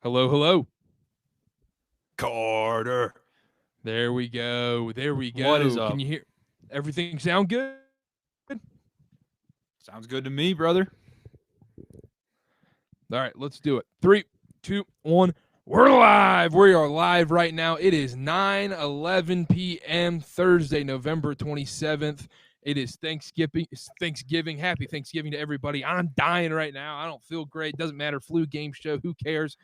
Hello, hello. Carter. There we go. There we What is go. up? Can you hear everything sound good? Sounds good to me, brother. All right, let's do it. 3, 2, 1. We're live. We are live right now. It is 9:11 p.m. Thursday, November 27th. It is Thanksgiving. It's Thanksgiving. Happy Thanksgiving to everybody. I'm dying right now. I don't feel great. Doesn't matter. Flu game show. Who cares?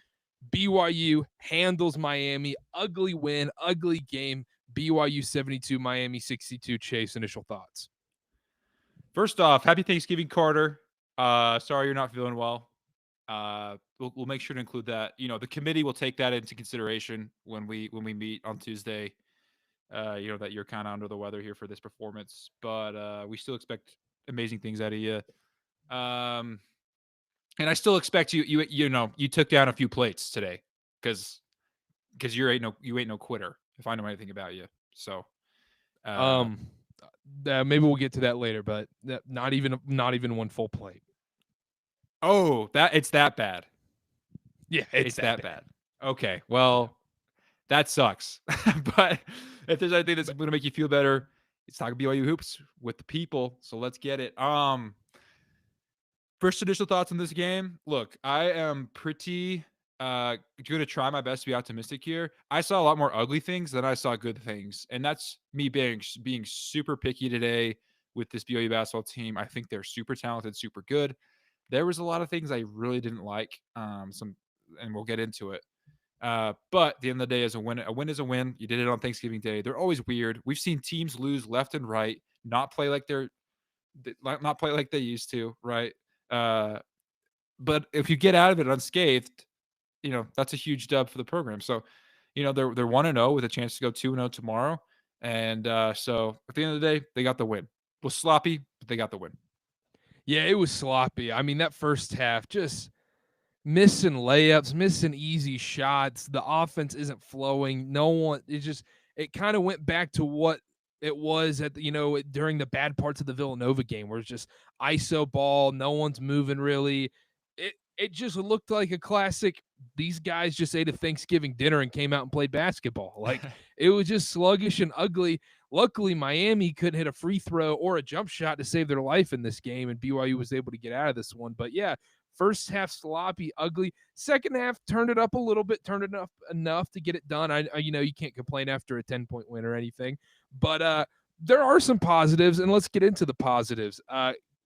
BYU handles Miami. Ugly win, ugly game. BYU 72, Miami 62. Chase, initial thoughts. First off, happy Thanksgiving, Carter. Sorry you're not feeling well. We'll make sure to include that. The committee will take that into consideration when we meet on Tuesday. That you're kind of under the weather here for this performance, but we still expect amazing things out of you. And I still expect you took down a few plates today because you ain't no quitter. If I know anything about you, so uh, Um, Maybe we'll get to that later, but not even one full plate. oh, it's that bad. Yeah, It's it's that that bad. bad. Okay, Yeah. well, that sucks. But if there's anything that's going to make you feel better, it's talking BYU hoops with the people. So let's get it. First initial thoughts on this game. Look, I am pretty going to try my best to be optimistic here. I saw a lot more ugly things than I saw good things, and that's me being super picky today with this BYU basketball team. I think they're super talented, super good. There was a lot of things I really didn't like. And we'll get into it. But at the end of the day, as a win is a win. You did it on Thanksgiving Day. They're always weird. We've seen teams lose left and right, not play like they used to, right? Uh, but if you get out of it unscathed, that's a huge dub for the program. So, they're 1-0 with a chance to go 2-0 tomorrow. And so at the end of the day, they got the win. It was sloppy, but they got the win. Yeah, it was sloppy. I mean, that first half just missing layups, missing easy shots. The offense isn't flowing. No one. It kind of went back to what it was during the bad parts of the Villanova game, where it's just ISO ball. No one's moving really. It just looked like a classic. These guys just ate a Thanksgiving dinner and came out and played basketball. Like, it was just sluggish and ugly. Luckily, Miami couldn't hit a free throw or a jump shot to save their life in this game, and BYU was able to get out of this one. But yeah, first half sloppy, ugly. Second half turned it up a little bit, turned it up enough to get it done. You can't complain after a 10-point win or anything, but there are some positives, and let's get into the positives.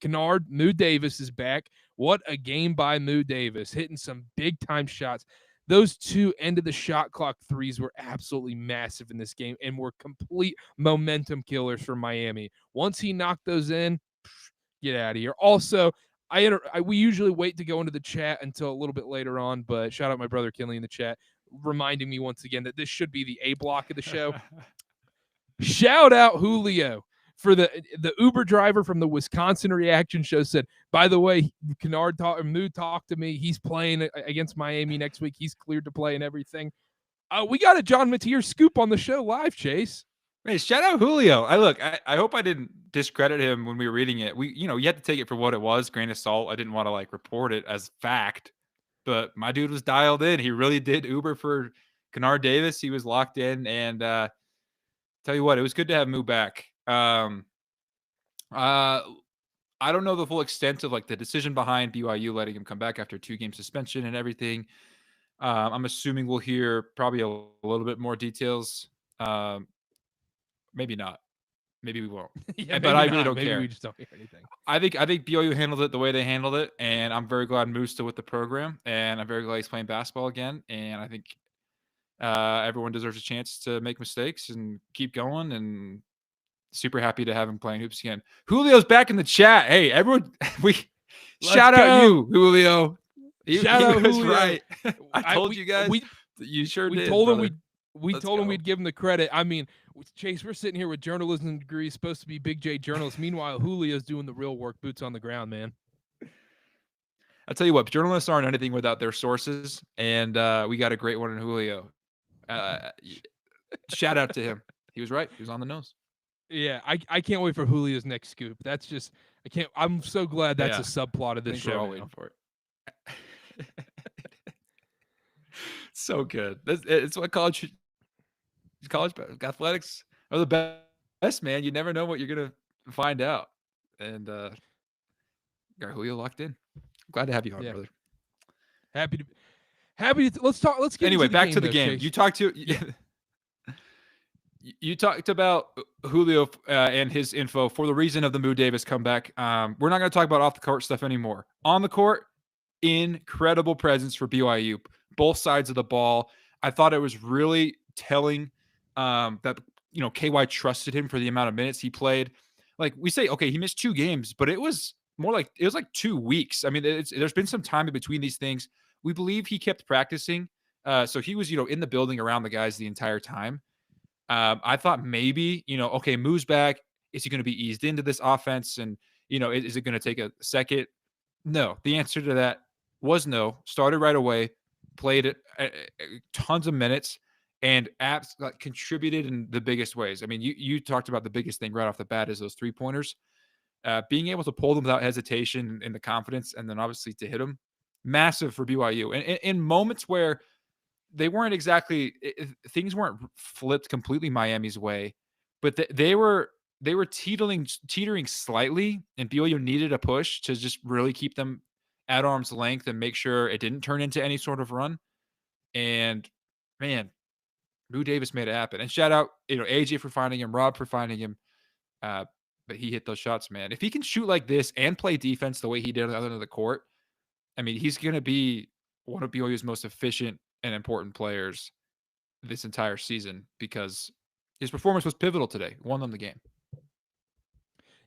Kennard, Moo Davis is back. What a game by Moo Davis, hitting some big time shots. Those two end of the shot clock threes were absolutely massive in this game and were complete momentum killers for Miami. Once he knocked those in, get out of here. Also, we usually wait to go into the chat until a little bit later on, but shout out my brother Kinley in the chat, reminding me once again that this should be the A block of the show. Shout out Julio for the Uber driver from the Wisconsin reaction show said, by the way, Moo talked to me. He's playing against Miami next week. He's cleared to play and everything. We got a John Mateer scoop on the show live, Chase. Hey, shout out Julio. I hope I didn't discredit him when we were reading it. You had to take it for what it was, grain of salt. I didn't want to report it as fact, but my dude was dialed in. He really did Uber for Kennard Davis. He was locked in, and tell you what, it was good to have Moo back. I don't know the full extent of the decision behind BYU letting him come back after 2-game suspension and everything. I'm assuming we'll hear probably a little bit more details. Maybe not. Maybe we won't. Yeah, but I really not. don't Maybe care. we just don't hear anything. I think BYU handled it the way they handled it, and I'm very glad Moo's still with the program, and I'm very glad he's playing basketball again. And I think everyone deserves a chance to make mistakes and keep going. And super happy to have him playing hoops again. Julio's back in the chat. Hey, everyone, shout out you, Julio. Shout out Julio. Right. I told you guys. You sure did. We told him we'd give him the credit. I mean, Chase, we're sitting here with journalism degrees, supposed to be Big J journalists. Meanwhile, Julio's doing the real work, boots on the ground, man. I'll tell you what, journalists aren't anything without their sources, and we got a great one in Julio. Shout out to him. He was right. He was on the nose. Yeah, I can't wait for Julio's next scoop. That's just I'm so glad that's a subplot of this show. We're all waiting for it. So good. It's what college athletics are the best, man. You never know what you're gonna find out. And got Julio locked in. Glad to have you on, Yeah, brother. happy to let's talk. Let's get Anyway, into the back game to the though, game. Chase. You talked to Yeah, you talked about Julio and his info for the reason of the Moo Davis comeback. We're not going to talk about off the court stuff anymore. On the court, incredible presence for BYU, both sides of the ball. I thought it was really telling that KY trusted him for the amount of minutes he played. Like we say, okay, he missed 2 games, but it was like 2 weeks. I mean, there's been some time in between these things. We believe he kept practicing, so he was in the building around the guys the entire time. I thought maybe, okay, Moo's back. Is he going to be eased into this offense? And, is it going to take a second? No. The answer to that was no. Started right away, played it tons of minutes, and contributed in the biggest ways. I mean, you talked about the biggest thing right off the bat is those 3-pointers. Being able to pull them without hesitation and the confidence, and then obviously to hit them, massive for BYU. And in moments where they weren't exactly things weren't flipped completely Miami's way, but they were teetering slightly, and BYU needed a push to just really keep them at arm's length and make sure it didn't turn into any sort of run. And man, Moo Davis made it happen. And shout out, AJ for finding him, Rob for finding him. But he hit those shots, man. If he can shoot like this and play defense the way he did on the other end of the court, I mean, he's going to be one of BYU's most efficient and important players this entire season because his performance was pivotal today. Won them the game.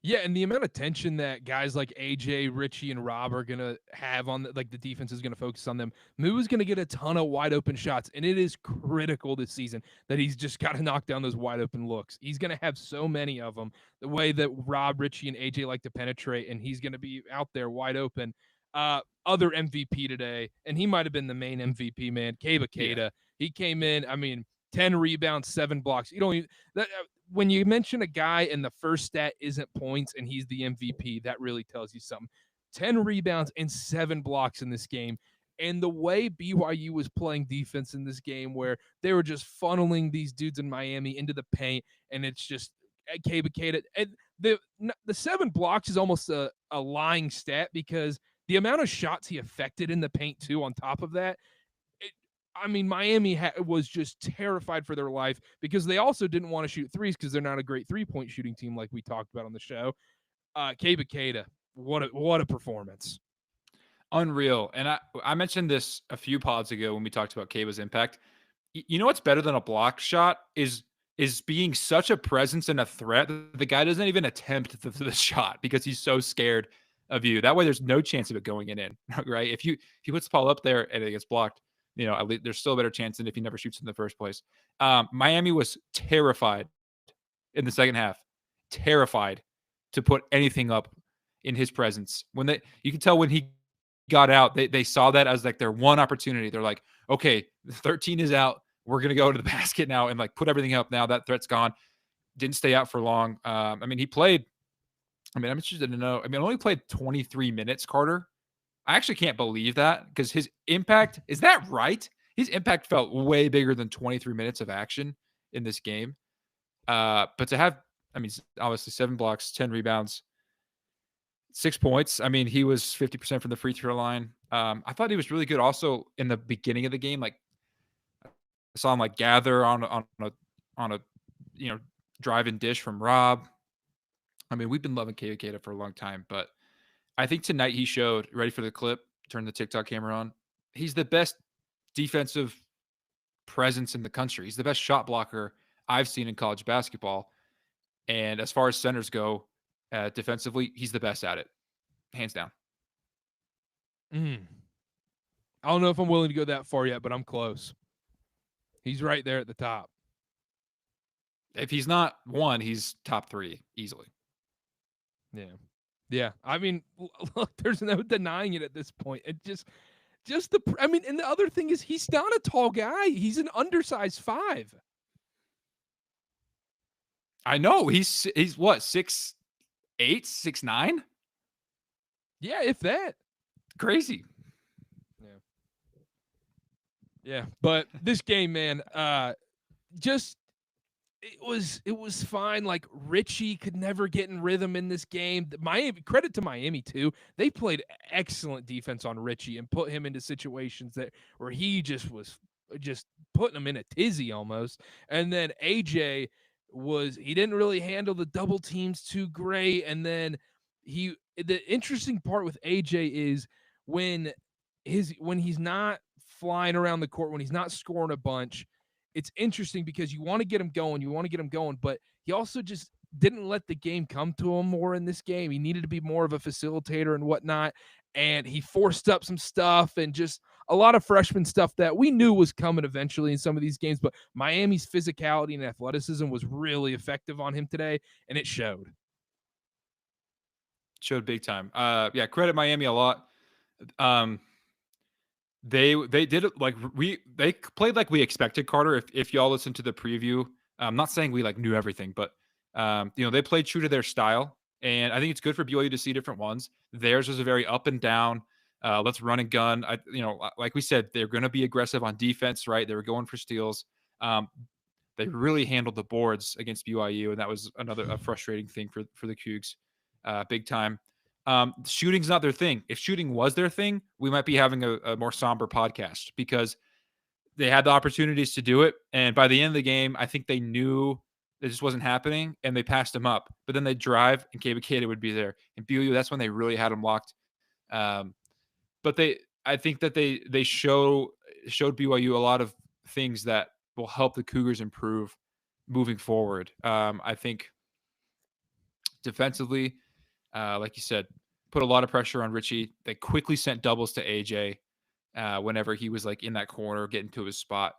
yeah, and the amount of tension that guys like AJ, Richie, and Rob are gonna have on the defense is gonna focus on them. Moo is gonna get a ton of wide open shots, and it is critical this season that he's just got to knock down those wide open looks. He's gonna have so many of them. The way that Rob, Richie, and AJ like to penetrate, and he's gonna be out there wide open. Other MVP today, and he might have been the main MVP, man. Keba Keita. Yeah. He came in. I mean, 10 rebounds, 7 blocks. You don't even that. When you mention a guy and the first stat isn't points and he's the MVP, that really tells you something. 10 rebounds and 7 blocks in this game. And the way BYU was playing defense in this game, where they were just funneling these dudes in Miami into the paint, and it's just Keba. And the 7 blocks is almost a lying stat because the amount of shots he affected in the paint, too, on top of that, I mean, Miami was just terrified for their life because they also didn't want to shoot threes because they're not a great 3-point shooting team like we talked about on the show. Keba Keita, what a performance. Unreal. And I mentioned this a few pods ago when we talked about Keba's impact. You know what's better than a block shot is being such a presence and a threat that the guy doesn't even attempt the shot because he's so scared of you. That way there's no chance of it going in, right? If he puts the ball up there and it gets blocked, at least there's still a better chance than if he never shoots in the first place. Miami was terrified in the second half, terrified to put anything up in his presence. You can tell when he got out, they saw that as like their one opportunity. They're like, okay, 13 is out. We're going to go to the basket now and like put everything up now. That threat's gone. Didn't stay out for long. I mean, he played. I mean, I'm interested to know. I mean, only played 23 minutes, Carter. I actually can't believe that because his impact, is that right? His impact felt way bigger than 23 minutes of action in this game. But to have, I mean, obviously 7 blocks, 10 rebounds, 6 points. I mean, he was 50% from the free throw line. I thought he was really good also in the beginning of the game. Like I saw him like gather on a drive and dish from Rob. I mean, we've been loving Keita for a long time, but I think tonight he showed, ready for the clip, turn the TikTok camera on. He's the best defensive presence in the country. He's the best shot blocker I've seen in college basketball. And as far as centers go, defensively, he's the best at it, hands down. I don't know if I'm willing to go that far yet, but I'm close. He's right there at the top. If he's not 1, he's top 3 easily. Yeah. Yeah. I mean, look, there's no denying it at this point. It just and the other thing is he's not a tall guy. He's an undersized 5. I know. He's what, 6'8", 6'9"? Yeah, if that. Crazy. Yeah. Yeah, but this game, man, just it was fine. Like Richie could never get in rhythm in this game. Miami, credit to Miami too. They played excellent defense on Richie and put him into situations that where he just was just putting him in a tizzy almost. And then AJ he didn't really handle the double teams too great. And then the interesting part with AJ is when when he's not flying around the court, when he's not scoring a bunch, it's interesting because you want to get him going, but he also just didn't let the game come to him more in this game. He needed to be more of a facilitator and whatnot, and he forced up some stuff and just a lot of freshman stuff that we knew was coming eventually in some of these games. But Miami's physicality and athleticism was really effective on him today, and it showed. Showed big time. Yeah, credit Miami a lot. Um, they did it like they played like we expected, Carter. If y'all listen to the preview, I'm not saying we like knew everything, but they played true to their style, and I think it's good for BYU to see different ones. Theirs was a very up and down. Let's run and gun. Like we said, they're going to be aggressive on defense, right? They were going for steals. They really handled the boards against BYU, and that was a frustrating thing for the Cougs, big time. Shooting's not their thing. If shooting was their thing, we might be having a more somber podcast because they had the opportunities to do it. And by the end of the game, I think they knew it just wasn't happening and they passed him up. But then they drive and Kaba would be there. And BYU, that's when they really had him locked. But I think that they showed BYU a lot of things that will help the Cougars improve moving forward. I think defensively, like you said, put a lot of pressure on Richie. They quickly sent doubles to AJ whenever he was like in that corner, getting to his spot.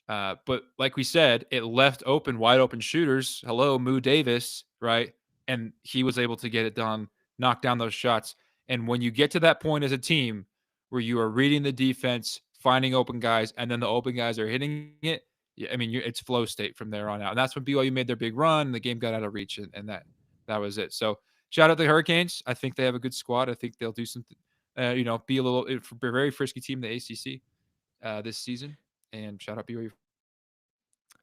But like we said, it left wide open shooters. Hello, Moo Davis, right? And he was able to get it done, knock down those shots. And when you get to that point as a team where you are reading the defense, finding open guys, and then the open guys are hitting it, yeah, I mean, it's flow state from there on out. And that's when BYU made their big run. The game got out of reach, and that was it. So shout out the Hurricanes. I think they have a good squad. I think they'll do something, be a little very frisky team in the ACC this season. And shout out BYU.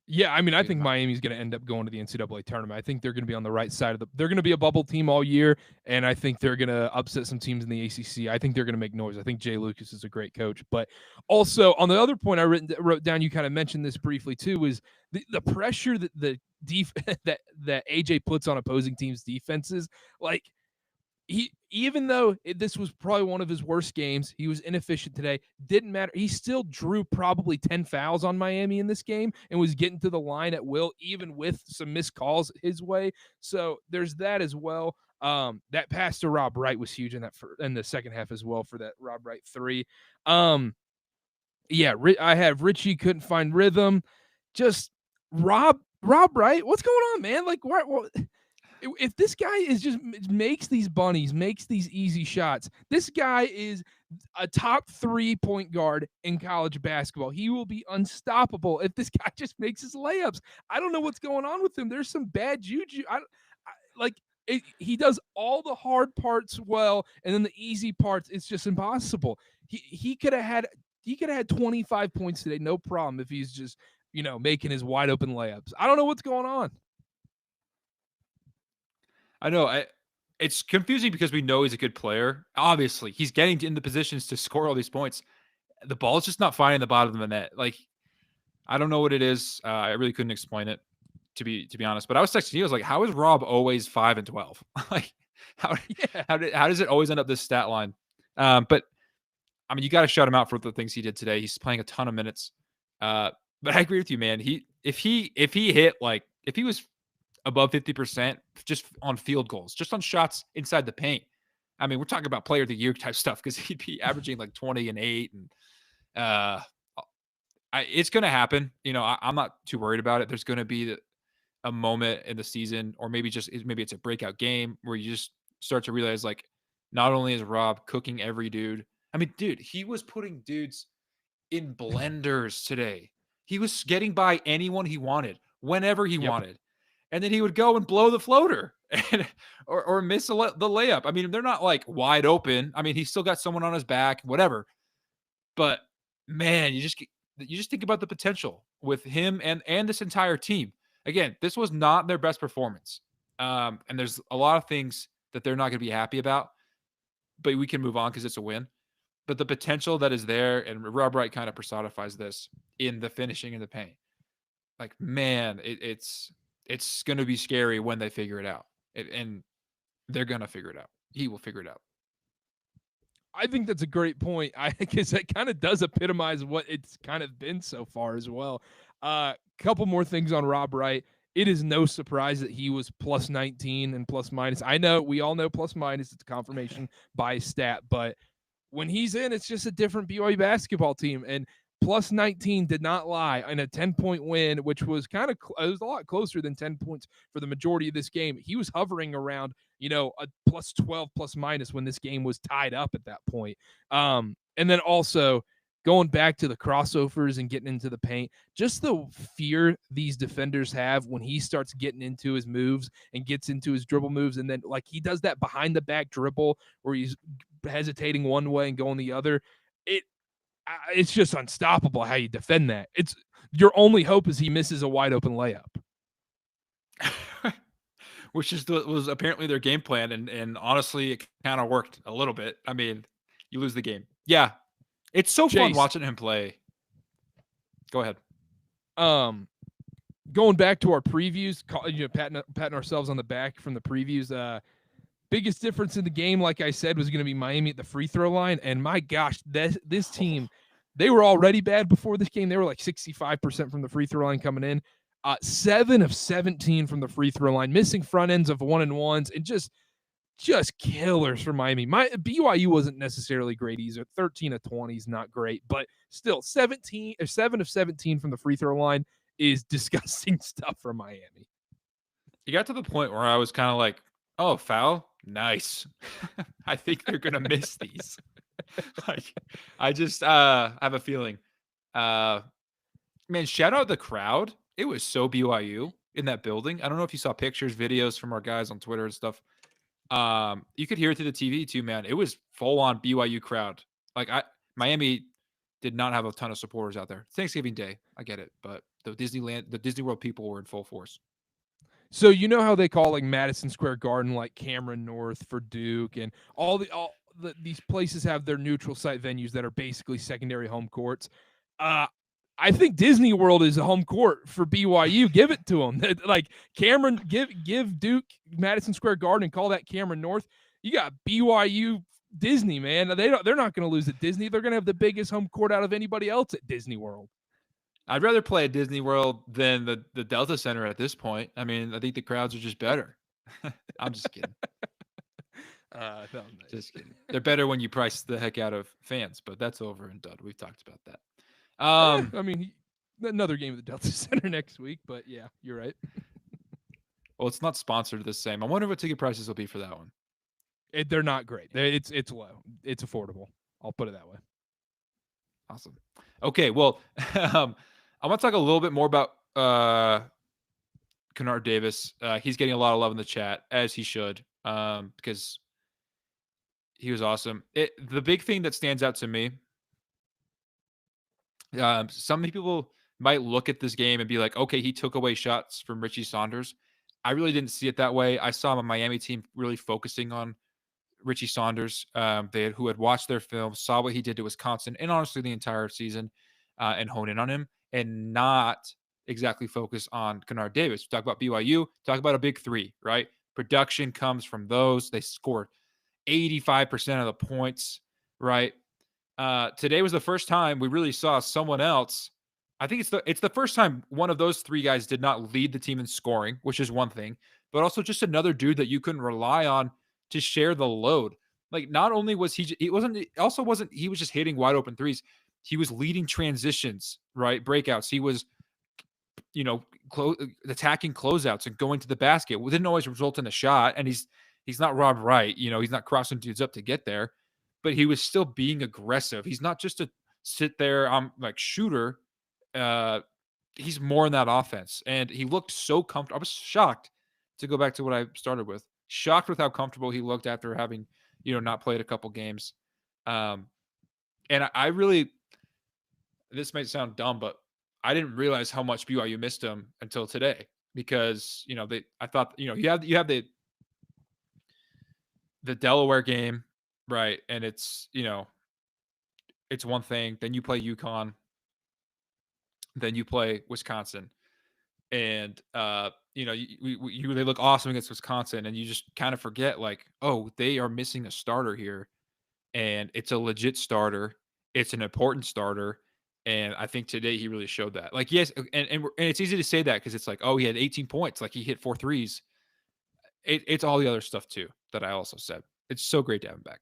Yeah, I mean, I think Miami's going to end up going to the NCAA tournament. I think they're going to be on the right side of they're going to be a bubble team all year, and I think they're going to upset some teams in the ACC. I think they're going to make noise. I think Jay Lucas is a great coach. But also, on the other point I wrote down, you kind of mentioned this briefly too, is the pressure that that AJ puts on opposing teams' defenses. Like, even though this was probably one of his worst games, he was inefficient today. Didn't matter. He still drew probably 10 fouls on Miami in this game and was getting to the line at will, even with some missed calls his way. So there's that as well. That pass to Rob Wright was huge in the second half as well for that Rob Wright 3. Yeah, I have Richie couldn't find rhythm. Just Rob Wright, what's going on, man? Like what? If this guy is just makes these bunnies, makes these easy shots, this guy is a top 3 point guard in college basketball. He will be unstoppable if this guy just makes his layups. I don't know what's going on with him. There's some bad juju. He does all the hard parts well, and then the easy parts, it's just impossible. He could have had 25 points today, no problem, if he's just making his wide open layups. I don't know what's going on. I know. It's confusing because we know he's a good player. Obviously, he's getting in the positions to score all these points. The ball's just not finding the bottom of the net. Like, I don't know what it is. I really couldn't explain it, to be honest. But I was texting you. I was like, "How is Rob always 5 and 12? Like, how does it always end up this stat line?" But I mean, you got to shut him out for the things he did today. He's playing a ton of minutes. But I agree with you, man. If he was above 50% just on field goals, just on shots inside the paint. I mean, we're talking about player of the year type stuff because he'd be averaging like 20 and 8. And it's going to happen. I'm not too worried about it. There's going to be a moment in the season, or maybe it's a breakout game where you just start to realize, like, not only is Rob cooking every dude. I mean, dude, he was putting dudes in blenders today. He was getting by anyone he wanted, whenever he wanted. And then he would go and blow the floater or miss the layup. I mean, they're not like wide open. I mean, he's still got someone on his back, whatever. But man, you just think about the potential with him and this entire team. Again, this was not their best performance. And there's a lot of things that they're not going to be happy about, but we can move on because it's a win. But the potential that is there, and Rob Wright kind of personifies this in the finishing and the paint. Like, man, it's going to be scary when they figure it out. And they're going to figure it out. He will figure it out. I think that's a great point. Because that kind of does epitomize what it's kind of been so far as well. Couple more things on Rob Wright. It is no surprise that he was plus 19 and plus minus. I know we all know plus minus. It's a confirmation bias stat, but when he's in, it's just a different BYU basketball team. And plus 19 did not lie in a 10-point win, which was kind of it was a lot closer than 10 points for the majority of this game. He was hovering around, a plus 12 plus minus when this game was tied up at that point. And then also going back to the crossovers and getting into the paint, just the fear these defenders have when he starts getting into his moves and gets into his dribble moves. And then like he does that behind the back dribble where he's hesitating one way and going the other. It's just unstoppable how you defend that. It's your only hope is he misses a wide open layup. Which was apparently their game plan. And honestly, it kind of worked a little bit. I mean, you lose the game. Yeah. It's so fun watching him play. Go ahead. Going back to our previews, patting ourselves on the back from the previews. Biggest difference in the game, like I said, was going to be Miami at the free throw line. And my gosh, this team, they were already bad before this game. They were like 65% from the free throw line coming in. 7 of 17 from the free throw line, missing front ends of 1-and-1s, and just killers for Miami. BYU wasn't necessarily great either. 13 of 20 is not great, but still 7 of 17 from the free throw line is disgusting stuff for Miami. You got to the point where I was kind of like, oh, foul? Nice. I think they're going to miss these. Like, I just have a feeling. Man, shout out the crowd. It was so BYU in that building. I don't know if you saw pictures, videos from our guys on Twitter and stuff. You could hear it through the TV too, man. It was full on BYU crowd. Like Miami did not have a ton of supporters out there. Thanksgiving Day, I get it, but the Disney World people were in full force. So you know how they call like Madison Square Garden like Cameron North for Duke, and all these places have their neutral site venues that are basically secondary home courts. I think Disney World is a home court for BYU. Give it to them. Like Cameron, give Duke Madison Square Garden and call that Cameron North. You got BYU Disney, man. They're not going to lose at Disney. They're going to have the biggest home court out of anybody else at Disney World. I'd rather play at Disney World than the Delta Center at this point. I mean, I think the crowds are just better. I'm just kidding. Nice. Just kidding. They're better when you price the heck out of fans, but that's over and done. We've talked about that. I mean, another game at the Delta Center next week, but yeah, you're right. Well, it's not sponsored the same. I wonder what ticket prices will be for that one. They're not great. It's low. It's affordable. I'll put it that way. Awesome. Okay, well, I want to talk a little bit more about Kennard Davis. He's getting a lot of love in the chat, as he should, because he was awesome. The big thing that stands out to me, some people might look at this game and be like, okay, he took away shots from Richie Saunders. I really didn't see it that way. I saw my Miami team really focusing on Richie Saunders, who had watched their film, saw what he did to Wisconsin, and honestly the entire season, and hone in on him, and not exactly focus on Kennard Davis. We talk about BYU, talk about a big three, right? Production comes from those. They scored 85% of the points, right? Today was the first time we really saw someone else. I think it's the first time one of those three guys did not lead the team in scoring, which is one thing, but also just another dude that you couldn't rely on to share the load. Like, not only was he was just hitting wide open threes. He was leading transitions, right? Breakouts. He was, attacking closeouts and going to the basket. It didn't always result in a shot. And he's not Rob Wright. He's not crossing dudes up to get there, but he was still being aggressive. He's not just a sit there, shooter. He's more in that offense. And he looked so comfortable. I was shocked, to go back to what I started with. Shocked with how comfortable he looked after having, not played a couple games. And I really, this might sound dumb, but I didn't realize how much BYU missed him until today because, I thought, you have the Delaware game, right? And it's one thing. Then you play UConn, then you play Wisconsin, and they look awesome against Wisconsin, and you just kind of forget like, oh, they are missing a starter here, and it's a legit starter. It's an important starter. And I think today he really showed that. Like, yes, and it's easy to say that because it's like, oh, he had 18 points, like he hit 4 threes. It's all the other stuff too that I also said. It's so great to have him back.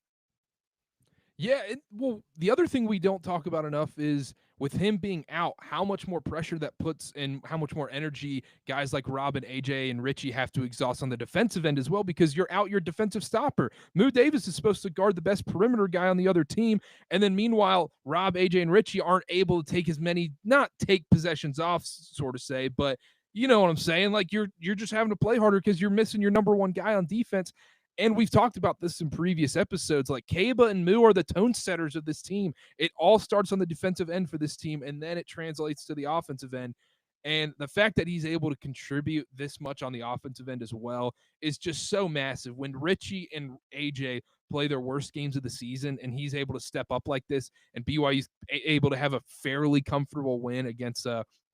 Yeah, well, the other thing we don't talk about enough is with him being out, how much more pressure that puts and how much more energy guys like Rob and AJ and Richie have to exhaust on the defensive end as well because you're out your defensive stopper. Moo Davis is supposed to guard the best perimeter guy on the other team, and then meanwhile, Rob, AJ, and Richie aren't able to take as many, not take possessions off, sort of say, but you know what I'm saying? Like you're just having to play harder because you're missing your number one guy on defense. And we've talked about this in previous episodes. Like Kaba and Moo are the tone setters of this team. It all starts on the defensive end for this team, and then it translates to the offensive end. And the fact that he's able to contribute this much on the offensive end as well is just so massive. When Richie and AJ play their worst games of the season and he's able to step up like this, and BYU's able to have a fairly comfortable win against,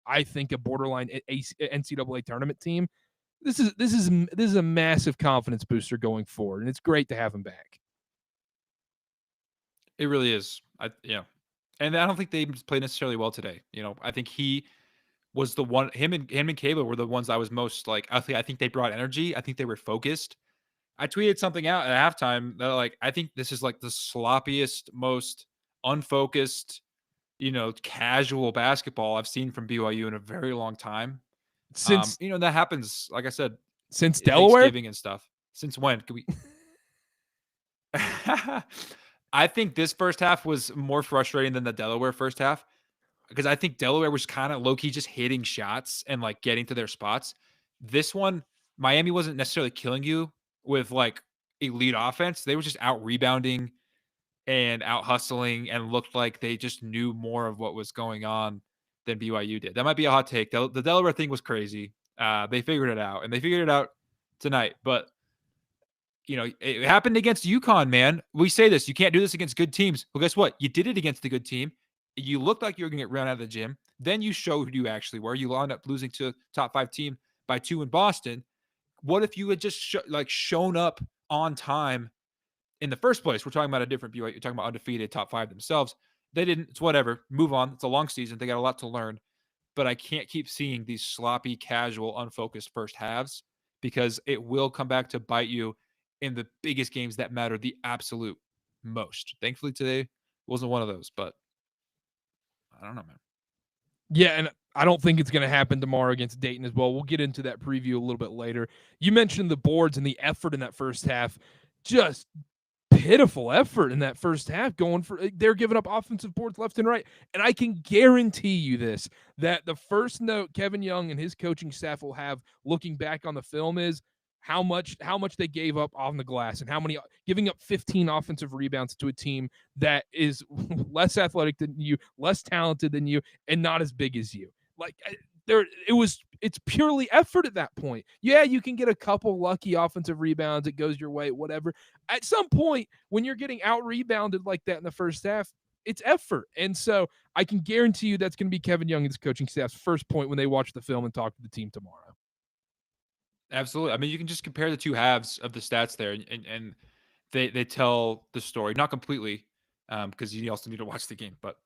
I think, a borderline NCAA tournament team, this is a massive confidence booster going forward, and it's great to have him back. It really is. And I don't think they played necessarily well today. I think he was the one. Him and Kaba were the ones I was most like. I think they brought energy. I think they were focused. I tweeted something out at halftime that like I think this is like the sloppiest, most unfocused, casual basketball I've seen from BYU in a very long time. Since That happens, like I said, since Delaware, Thanksgiving and stuff. Since when? Could we? I think this first half was more frustrating than the Delaware first half because I think Delaware was kind of low key just hitting shots and like getting to their spots. This one, Miami wasn't necessarily killing you with like elite offense. They were just out rebounding and out hustling and looked like they just knew more of what was going on than BYU did. That might be a hot take. The Delaware thing was crazy. They figured it out, and they figured it out tonight. But it happened against UConn, man. We say this, you can't do this against good teams. Well, guess what? You did it against the good team. You looked like you were going to get run out of the gym. Then you showed who you actually were. You wound up losing to a top 5 team by 2 in Boston. What if you had just shown up on time in the first place? We're talking about a different BYU. You're talking about undefeated top 5 themselves. They didn't. It's whatever. Move on. It's a long season. They got a lot to learn. But I can't keep seeing these sloppy, casual, unfocused first halves because it will come back to bite you in the biggest games that matter the absolute most. Thankfully, today wasn't one of those, but I don't know, man. Yeah, and I don't think it's going to happen tomorrow against Dayton as well. We'll get into that preview a little bit later. You mentioned the boards and the effort in that first half. Just pitiful effort in that first half they're giving up offensive boards left and right. And I can guarantee you this, that the first note Kevin Young and his coaching staff will have looking back on the film is how much they gave up on the glass and how many giving up 15 offensive rebounds to a team that is less athletic than you, less talented than you, and not as big as you. Like it's purely effort at that point. Yeah, you can get a couple lucky offensive rebounds, it goes your way, whatever. At some point, when you're getting out rebounded like that in the first half, it's effort. And so I can guarantee you that's going to be Kevin Young and his coaching staff's first point when they watch the film and talk to the team tomorrow. Absolutely. I mean, you can just compare the two halves of the stats there, and they tell the story. Not completely, because you also need to watch the game, but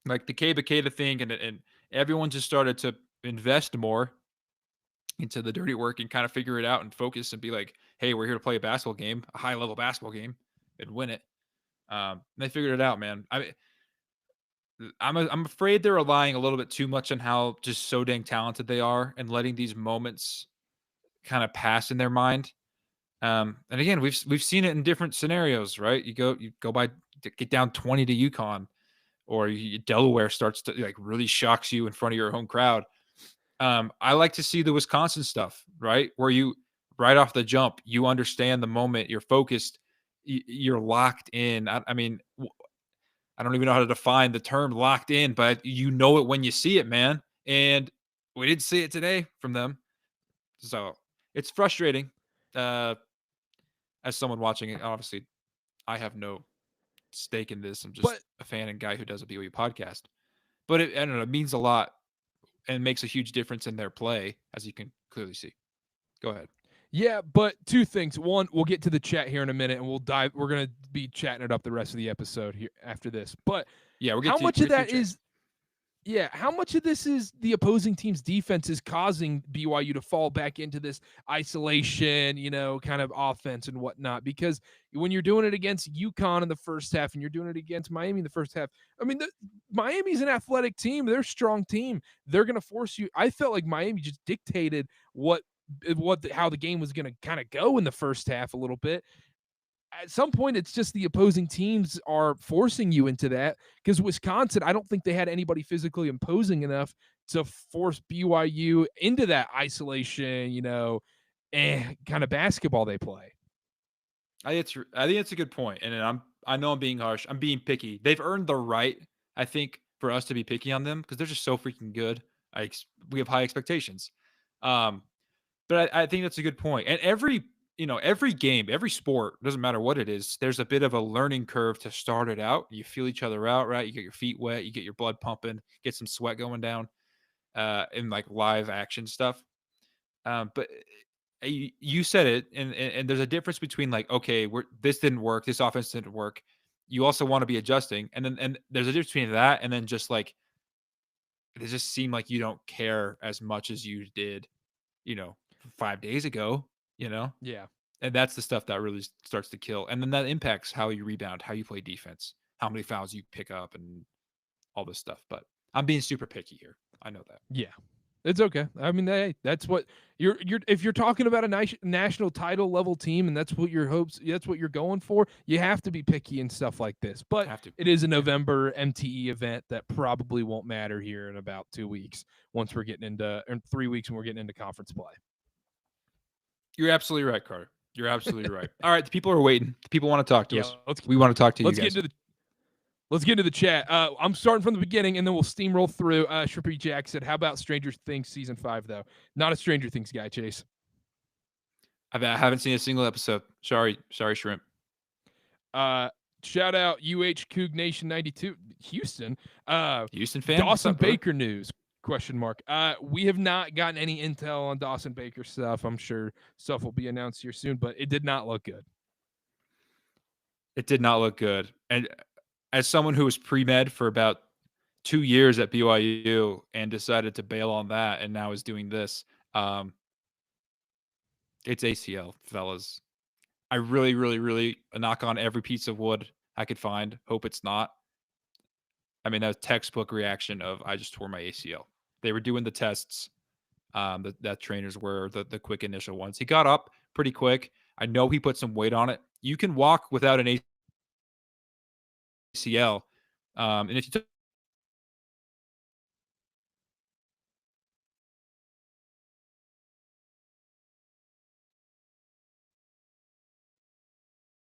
like the K thing, and everyone just started to invest more into the dirty work and kind of figure it out and focus and be like, hey, we're here to play a basketball game, a high level basketball game, and win it. They figured it out, man. I'm afraid they're relying a little bit too much on how just so dang talented they are and letting these moments kind of pass in their mind. And again, we've seen it in different scenarios, right? You go by get down 20 to UConn, or Delaware starts to like really shocks you in front of your home crowd. I like to see the Wisconsin stuff, right? Where you right off the jump, you understand the moment, you're focused, you're locked in. I mean, I don't even know how to define the term locked in, but you know it when you see it, man. And we didn't see it today from them. So it's frustrating. Uh, as someone watching it, obviously, I have no stake in this. I'm just But a fan and guy who does a BYU podcast. But I don't know, it means a lot and makes a huge difference in their play, as you can clearly see. Go ahead. yeah, but two things. One, we'll get to the chat here in a minute, and we'll dive. We're gonna be chatting it up the rest of the episode here after this. But Yeah, how much we'll of get to that the chat. is Yeah, how much of this is the opposing team's defense is causing BYU to fall back into this isolation, kind of offense and whatnot? Because when you're doing it against UConn in the first half and you're doing it against Miami in the first half, I mean, Miami's an athletic team. They're a strong team. They're going to force you. I felt like Miami just dictated how the game was going to kind of go in the first half a little bit. At some point, it's just the opposing teams are forcing you into that, because Wisconsin, I don't think they had anybody physically imposing enough to force BYU into that isolation, kind of basketball they play. I think it's a good point, and I know I'm being harsh. I'm being picky. They've earned the right, I think, for us to be picky on them because they're just so freaking good. We have high expectations. Um, but I think that's a good point. And every game, every sport, doesn't matter what it is, there's a bit of a learning curve to start it out. You feel each other out, right? You get your feet wet, you get your blood pumping, get some sweat going down, in like live action stuff. But you said it, and there's a difference between like, okay, this didn't work, this offense didn't work. You also want to be adjusting, and there's a difference between that and then just like it just seemed like you don't care as much as you did, 5 days ago, you know, Yeah. and that's the stuff that really starts to kill, and then that impacts how you rebound, how you play defense, how many fouls you pick up, and all this stuff. But I'm being super picky here. I know that. Yeah. It's okay. I mean, hey, that's what you're if you're talking about a national title level team and that's what you're going for, you have to be picky and stuff like this. But Have to. it is a November MTE event that probably won't matter here in about 2 weeks once we're getting into in 3 weeks when we're getting into conference play. You're absolutely right, Carter. You're absolutely right. All right, the people are waiting. The people want to talk to Yeah, us. We want to talk to you let's guys. Let's get into the chat. I'm starting from the beginning, and then we'll steamroll through. Shrimpy Jack said, "How about Stranger Things season 5, though? Not a Stranger Things guy, Chase." I haven't seen a single episode. Sorry, Shrimp. Shout out Coug Nation 92 Houston. Houston fan. Dawson What's up, brother? Baker news? Question mark. We have not gotten any intel on Dawson Baker stuff. I'm sure stuff will be announced here soon, but it did not look good. It did not look good. And as someone who was pre-med for about 2 years at BYU and decided to bail on that and now is doing this, it's ACL, fellas. I really, really, really knock on every piece of wood I could find. Hope it's not. I mean, that was textbook reaction of I just tore my ACL. They were doing the tests. That trainers were the quick initial ones. He got up pretty quick. I know he put some weight on it. You can walk without an ACL. And if you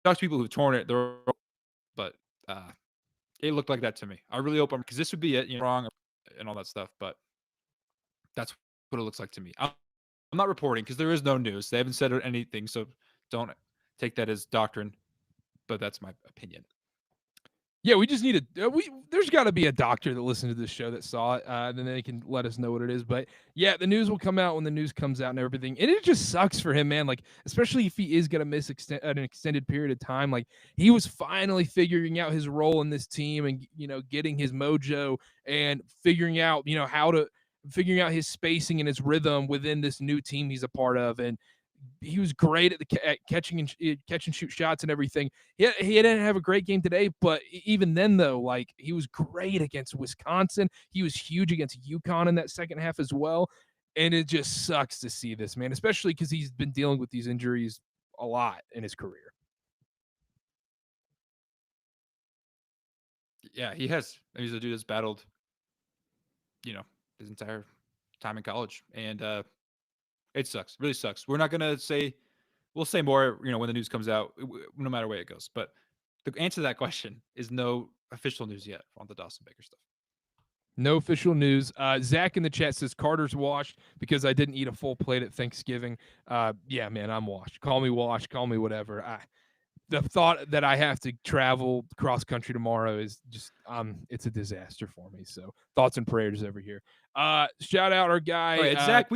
talk to people who've torn it, but it looked like that to me. I really hope because this would be it, wrong and all that stuff. But that's what it looks like to me. I'm not reporting because there is no news. They haven't said anything, so don't take that as doctrine. But that's my opinion. Yeah, we just need there's got to be a doctor that listened to this show that saw it, then they can let us know what it is. But yeah, the news will come out when the news comes out and everything. And it just sucks for him, man. Like, especially if he is going to miss an extended period of time. Like, he was finally figuring out his role in this team and, getting his mojo and figuring out, figuring out his spacing and his rhythm within this new team he's a part of. And he was great at catching and shoot shots and everything. He didn't have a great game today, but even then, though, like, he was great against Wisconsin. He was huge against UConn in that second half as well. And it just sucks to see this, man, especially because he's been dealing with these injuries a lot in his career. Yeah, he has. He's a dude that's battled, his entire time in college, and it sucks. Really sucks. We're not gonna say. We'll say more, when the news comes out, no matter where it goes. But the answer to that question is no official news yet on the Dawson Baker stuff. No official news. Zach in the chat says Carter's washed because I didn't eat a full plate at Thanksgiving. Yeah, man, I'm washed. Call me washed. Call me whatever. The thought that I have to travel cross country tomorrow is just it's a disaster for me. So thoughts and prayers over here. Shout out our guy. All right, Zach.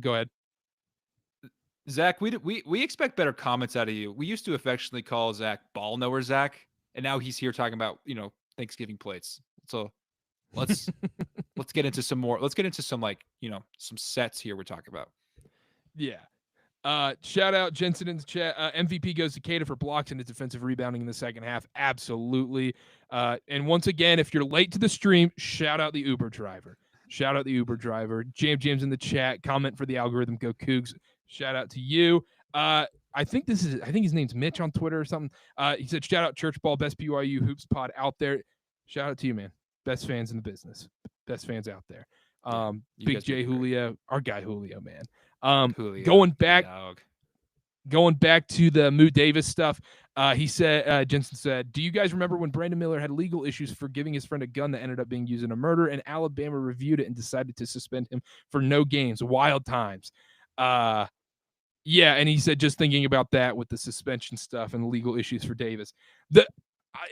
Go ahead. Zach, we expect better comments out of you. We used to affectionately call Zach Ball Knower Zach, and now he's here talking about Thanksgiving plates. So let's get into some more. Let's get into some some sets here we're talking about. Yeah. Shout out Jensen in the chat. MVP goes to Cada for blocks and his defensive rebounding in the second half. Absolutely. And once again, if you're late to the stream, shout out the Uber driver. Shout out the Uber driver. James in the chat. Comment for the algorithm. Go Cougs. Shout out to you. I think his name's Mitch on Twitter or something. He said, shout out Church Ball, best BYU hoops pod out there. Shout out to you, man. Best fans in the business. Best fans out there. Big J Julio, our guy Julio, man. Julio, going back to the Moo Davis stuff, he said, Jensen said, do you guys remember when Brandon Miller had legal issues for giving his friend a gun that ended up being used in a murder, and Alabama reviewed it and decided to suspend him for no games? Wild times. Yeah, and he said just thinking about that with the suspension stuff and legal issues for Davis.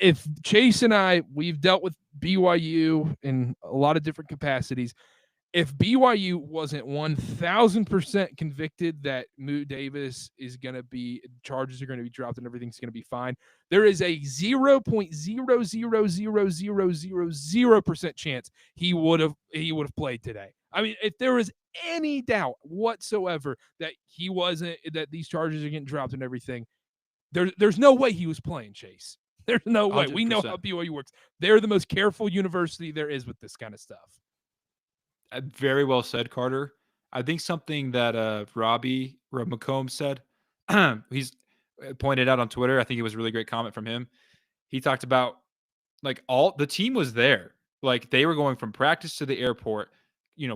If Chase and we've dealt with BYU in a lot of different capacities. If BYU wasn't 1,000% convicted that Moo Davis is going to be, charges are going to be dropped and everything's going to be fine, there is a 0.0000000% chance he would have played today. I mean, if there was any doubt whatsoever that that these charges are getting dropped and everything, there's no way he was playing, Chase. There's no way. 100%. We know how BYU works. They're the most careful university there is with this kind of stuff. Very well said, Carter. I think something that Robbie McComb said, he's pointed out on Twitter, I think it was a really great comment from him. He talked about all the team was there. Like they were going from practice to the airport.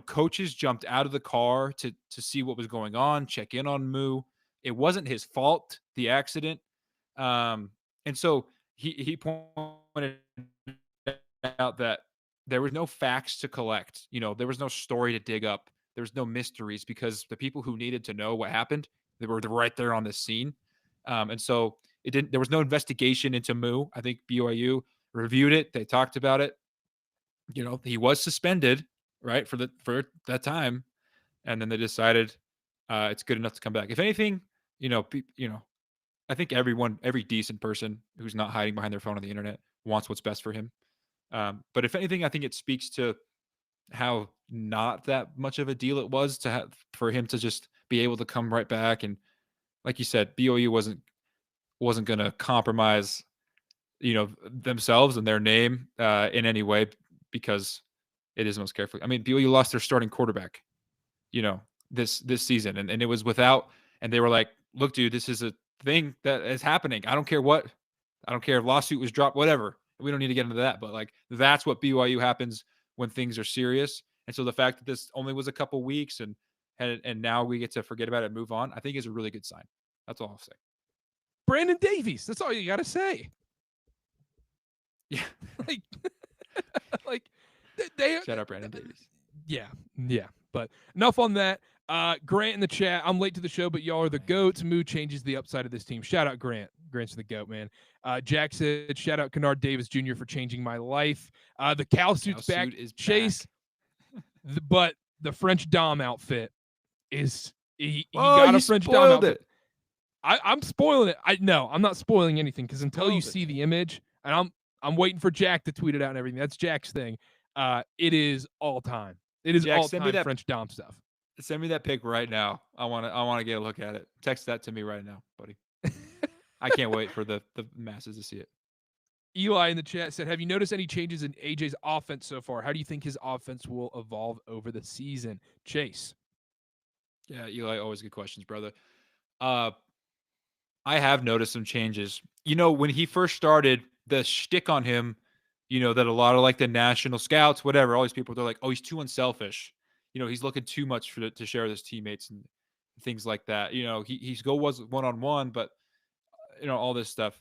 Coaches jumped out of the car to see what was going on, check in on Moo. It wasn't his fault, the accident. And so he pointed out that there was no facts to collect. There was no story to dig up. There was no mysteries because the people who needed to know what happened, they were right there on the scene. And so there was no investigation into Moo. I think BYU reviewed it. They talked about it. He was suspended, right, for that time. And then they decided it's good enough to come back. If anything, I think every decent person who's not hiding behind their phone on the internet wants what's best for him. But if anything, I think it speaks to how not that much of a deal it was for him to just be able to come right back. And like you said, BYU wasn't going to compromise, themselves and their name in any way because it is most carefully. I mean, BYU lost their starting quarterback, this season, and it was without. And they were like, "Look, dude, this is a thing that is happening. I don't care what. I don't care if lawsuit was dropped, whatever." We don't need to get into that, but that's what BYU happens when things are serious. And so the fact that this only was a couple weeks and now we get to forget about it and move on, I think is a really good sign. That's all I'll say. Brandon Davies. That's all you got to say. Yeah. They shout out Brandon Davies. Yeah. But enough on that. Grant in the chat. I'm late to the show, but y'all are the GOATs. Moo changes the upside of this team. Shout out Grant. Grant's the GOAT, man. Jack said, shout out Kennard Davis Jr. for changing my life. The Cal suit's back. Chase, but the French Dom outfit is he got a French Dom outfit. I'm spoiling it. I'm not spoiling anything because until you see the image, and I'm waiting for Jack to tweet it out and everything. That's Jack's thing. It is all time. It is all time French Dom stuff. Send me that pic right now. I want to get a look at it. Text that to me right now, buddy. I can't wait for the masses to see it. Eli in the chat said, have you noticed any changes in AJ's offense so far? How do you think his offense will evolve over the season? Chase. Yeah, Eli, always good questions, brother. I have noticed some changes. When he first started, the shtick on him, that a lot of the national scouts, whatever, all these people, they're like, oh, he's too unselfish. He's looking too much to share with his teammates and things like that. He's was one-on-one, but all this stuff.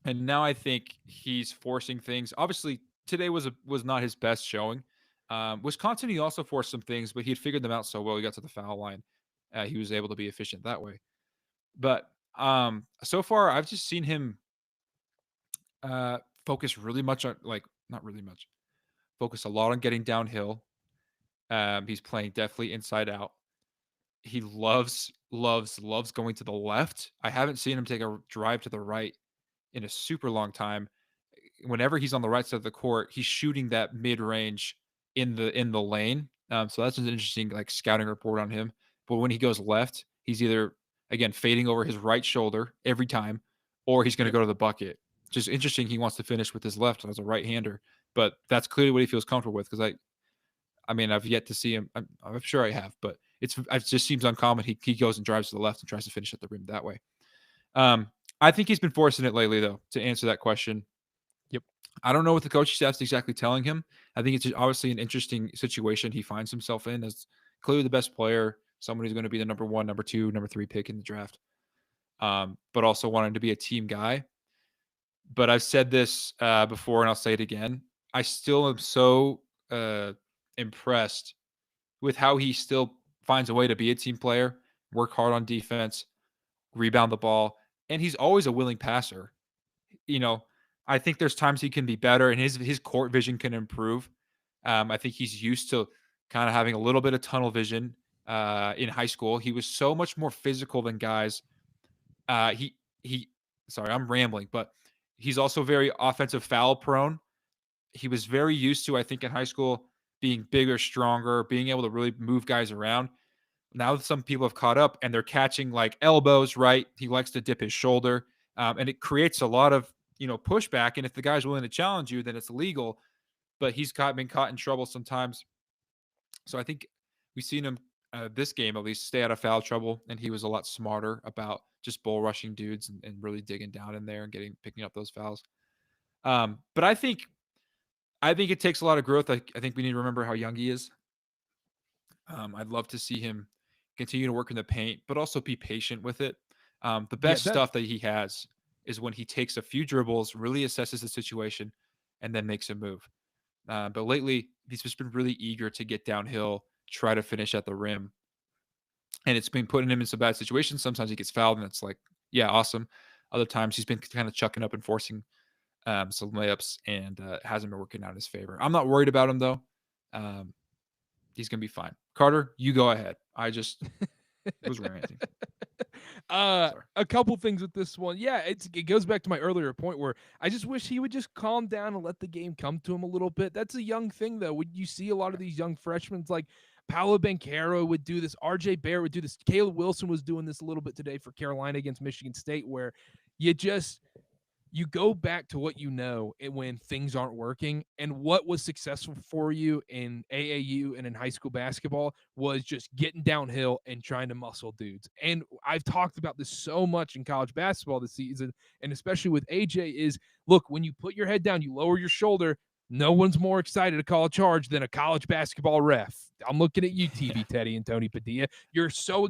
And now I think he's forcing things. Obviously, today was not his best showing. Wisconsin, he also forced some things, but he had figured them out so well. He got to the foul line. He was able to be efficient that way. But so far, I've just seen him focus really much on, like, not really much, focus a lot on getting downhill. He's playing definitely inside out. He loves going to the left. I haven't seen him take a drive to the right in a super long time. Whenever he's on the right side of the court, he's shooting that mid range in the lane. So that's an interesting like scouting report on him. But when he goes left, he's either again fading over his right shoulder every time, or he's going to Yep. go to the bucket. Just interesting. He wants to finish with his left as a right hander, but that's clearly what he feels comfortable with. Because I mean, I've yet to see him. I'm sure I have, but it just seems uncommon. He goes and drives to the left and tries to finish at the rim that way. I think he's been forcing it lately, though. To answer that question, Yep. I don't know what the coaching staff's exactly telling him. I think it's obviously an interesting situation he finds himself in as clearly the best player, someone who's going to be the number one, number two, number three pick in the draft, but also wanting to be a team guy. But I've said this before, and I'll say it again. I still am so impressed with how he still finds a way to be a team player, work hard on defense, rebound the ball, and he's always a willing passer. You know, I think there's times he can be better and his court vision can improve. I think he's used to kind of having a little bit of tunnel vision in high school. He was so much more physical than guys. He sorry, I'm rambling, but he's also very offensive foul prone. He was very used to, I think, in high school being bigger, stronger, being able to really move guys around. Now some people have caught up and they're catching like elbows, right? He likes to dip his shoulder, and it creates a lot of pushback. And if the guy's willing to challenge you, then it's illegal. But been caught in trouble sometimes. So I think we've seen him this game at least stay out of foul trouble, and he was a lot smarter about just bull rushing dudes and really digging down in there and picking up those fouls. But I think it takes a lot of growth. I think we need to remember how young he is. I'd love to see him continue to work in the paint, but also be patient with it. The Yeah, best that stuff that he has is when he takes a few dribbles, really assesses the situation, and then makes a move. But lately, he's just been really eager to get downhill, try to finish at the rim. And it's been putting him in some bad situations. Sometimes he gets fouled, and it's like, yeah, awesome. Other times he's been kind of chucking up and forcing some layups, and hasn't been working out in his favor. I'm not worried about him, though. Um, he's going to be fine. Carter, you go ahead. I just was ranting. Sorry. a couple things with this one. Yeah, it goes back to my earlier point where I just wish he would just calm down and let the game come to him a little bit. That's a young thing though. Would you see a lot of these young freshmen like Paolo Banchero would do this, RJ Barrett would do this, Caleb Wilson was doing this a little bit today for Carolina against Michigan State, where you go back to what you know when things aren't working, and what was successful for you in AAU and in high school basketball was just getting downhill and trying to muscle dudes. And I've talked about this so much in college basketball this season, and especially with AJ, is look, when you put your head down, you lower your shoulder. No one's more excited to call a charge than a college basketball ref. I'm looking at you, TV Teddy and Tony Padilla. They're so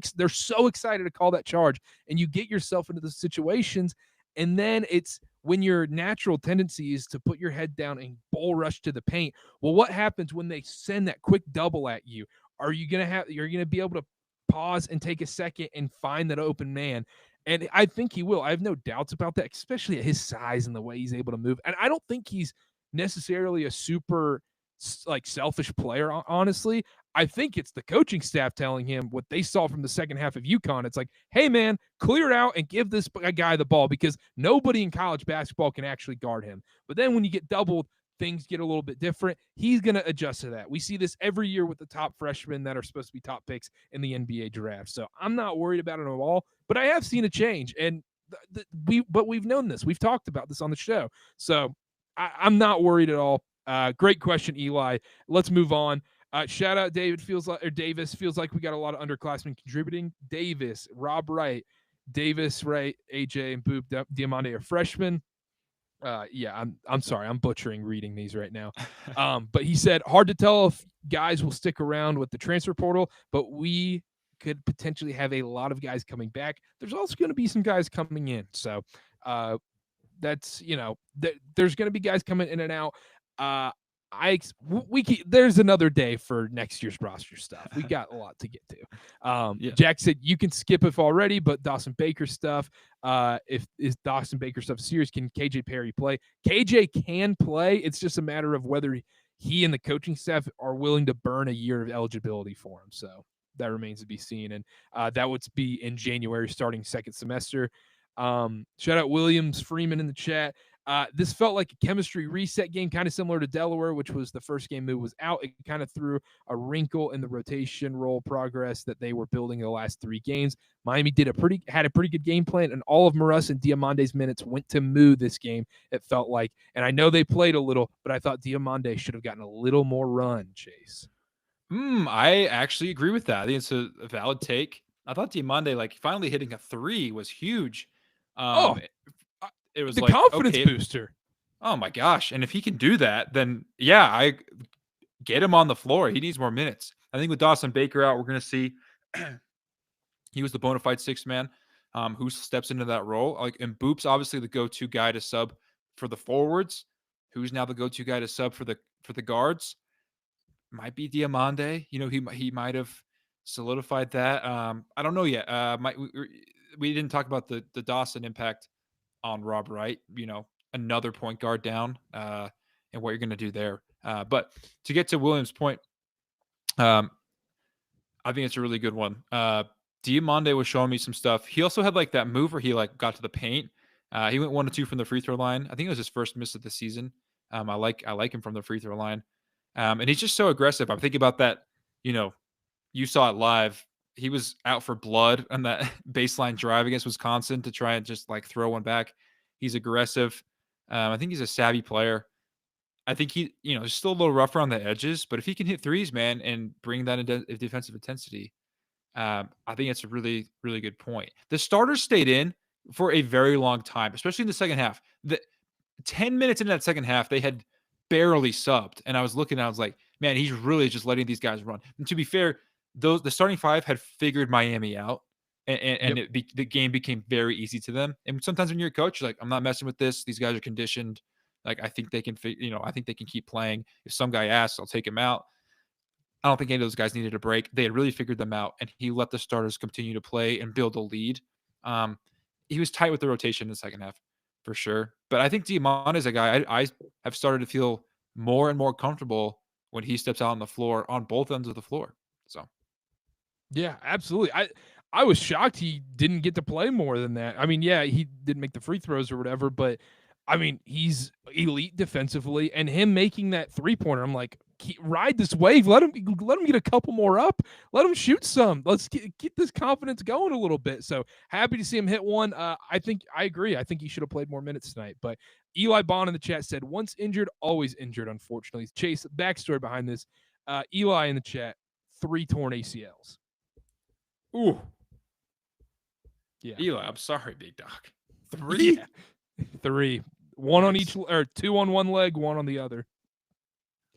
excited to call that charge, and you get yourself into the situations, and then it's when your natural tendency is to put your head down and bull rush to the paint. Well, what happens when they send that quick double at you? You're gonna be able to pause and take a second and find that open man. And I think he will. I have no doubts about that, especially at his size and the way he's able to move. And I don't think he's necessarily a super like selfish player, honestly. I think it's the coaching staff telling him what they saw from the second half of UConn. It's like, hey, man, clear out and give this guy the ball, because nobody in college basketball can actually guard him. But then when you get doubled, things get a little bit different. He's going to adjust to that. We see this every year with the top freshmen that are supposed to be top picks in the NBA draft. So I'm not worried about it at all, but I have seen a change. And we've known this. We've talked about this on the show. So I'm not worried at all. Great question, Eli. Let's move on. Shout out Davis. Feels like we got a lot of underclassmen contributing. Davis, Rob Wright, Davis, Wright, AJ, and Boop Diamante are freshmen. Yeah, I'm sorry, I'm butchering reading these right now. But he said, hard to tell if guys will stick around with the transfer portal, but we could potentially have a lot of guys coming back. There's also going to be some guys coming in. So That's there's going to be guys coming in and out. There's another day for next year's roster stuff. We got a lot to get to. Yeah. Jack said you can skip it already, but Dawson Baker stuff. If is Dawson Baker stuff serious, can KJ Perry play? KJ can play. It's just a matter of whether he and the coaching staff are willing to burn a year of eligibility for him. So that remains to be seen. And that would be in January, starting second semester. Shout out Williams Freeman in the chat. This felt like a chemistry reset game, kind of similar to Delaware, which was the first game Moo was out. It kind of threw a wrinkle in the rotation role progress that they were building the last 3 games. Miami had a pretty good game plan, and all of Maras and Diamande's minutes went to Moo this game, it felt like. And I know they played a little, but I thought Diamande should have gotten a little more run, Chase. I actually agree with that. I think it's a valid take. I thought Diamande, finally hitting a 3 was huge. It was the confidence booster. Oh my gosh. And if he can do that, then I get him on the floor. He needs more minutes. I think with Dawson Baker out, we're going to see he was the bona fide 6th man who steps into that role. And Boop's obviously the go-to guy to sub for the forwards. Who's now the go-to guy to sub for the guards? Might be Diamande. He might have solidified that. I don't know yet. We didn't talk about the Dawson impact on Rob Wright, another point guard down, and what you're going to do there. But to get to Williams' point, I think it's a really good one. Diamande was showing me some stuff. He also had that move where he got to the paint. He went 1 to 2 from the free throw line. I think it was his first miss of the season. I like him from the free throw line. And he's just so aggressive. I'm thinking about that, you saw it live. He was out for blood on that baseline drive against Wisconsin to try and just throw one back. He's aggressive. I think he's a savvy player. I think he's still a little rough around the edges, but if he can hit threes, man, and bring that into defensive intensity, I think it's a really, really good point. The starters stayed in for a very long time, especially in the second half. The 10 minutes into that second half, they had barely subbed. And I was looking, and I was like, man, he's really just letting these guys run. And to be fair, the starting 5 had figured Miami out, and yep. The game became very easy to them. And sometimes when you're a coach, you're like, I'm not messing with this. These guys are conditioned. I think they can, I think they can keep playing. If some guy asks, I'll take him out. I don't think any of those guys needed a break. They had really figured them out, and he let the starters continue to play and build a lead. He was tight with the rotation in the second half, for sure. But I think Diamande is a guy I have started to feel more and more comfortable when he steps out on the floor on both ends of the floor. So, yeah, absolutely. I was shocked he didn't get to play more than that. I mean, yeah, he didn't make the free throws or whatever, but I mean, he's elite defensively, and him making that 3-pointer, I'm like, ride this wave. Let him get a couple more up. Let him shoot some. Let's get this confidence going a little bit. So happy to see him hit one. I agree. I think he should have played more minutes tonight. But Eli Bond in the chat said, once injured, always injured, unfortunately. Chase, backstory behind this. Eli in the chat, 3 torn ACLs. Ooh. Yeah. Eli, I'm sorry, big dog. 3? Yeah. 3. 1 on each, or 2 on one leg, 1 on the other.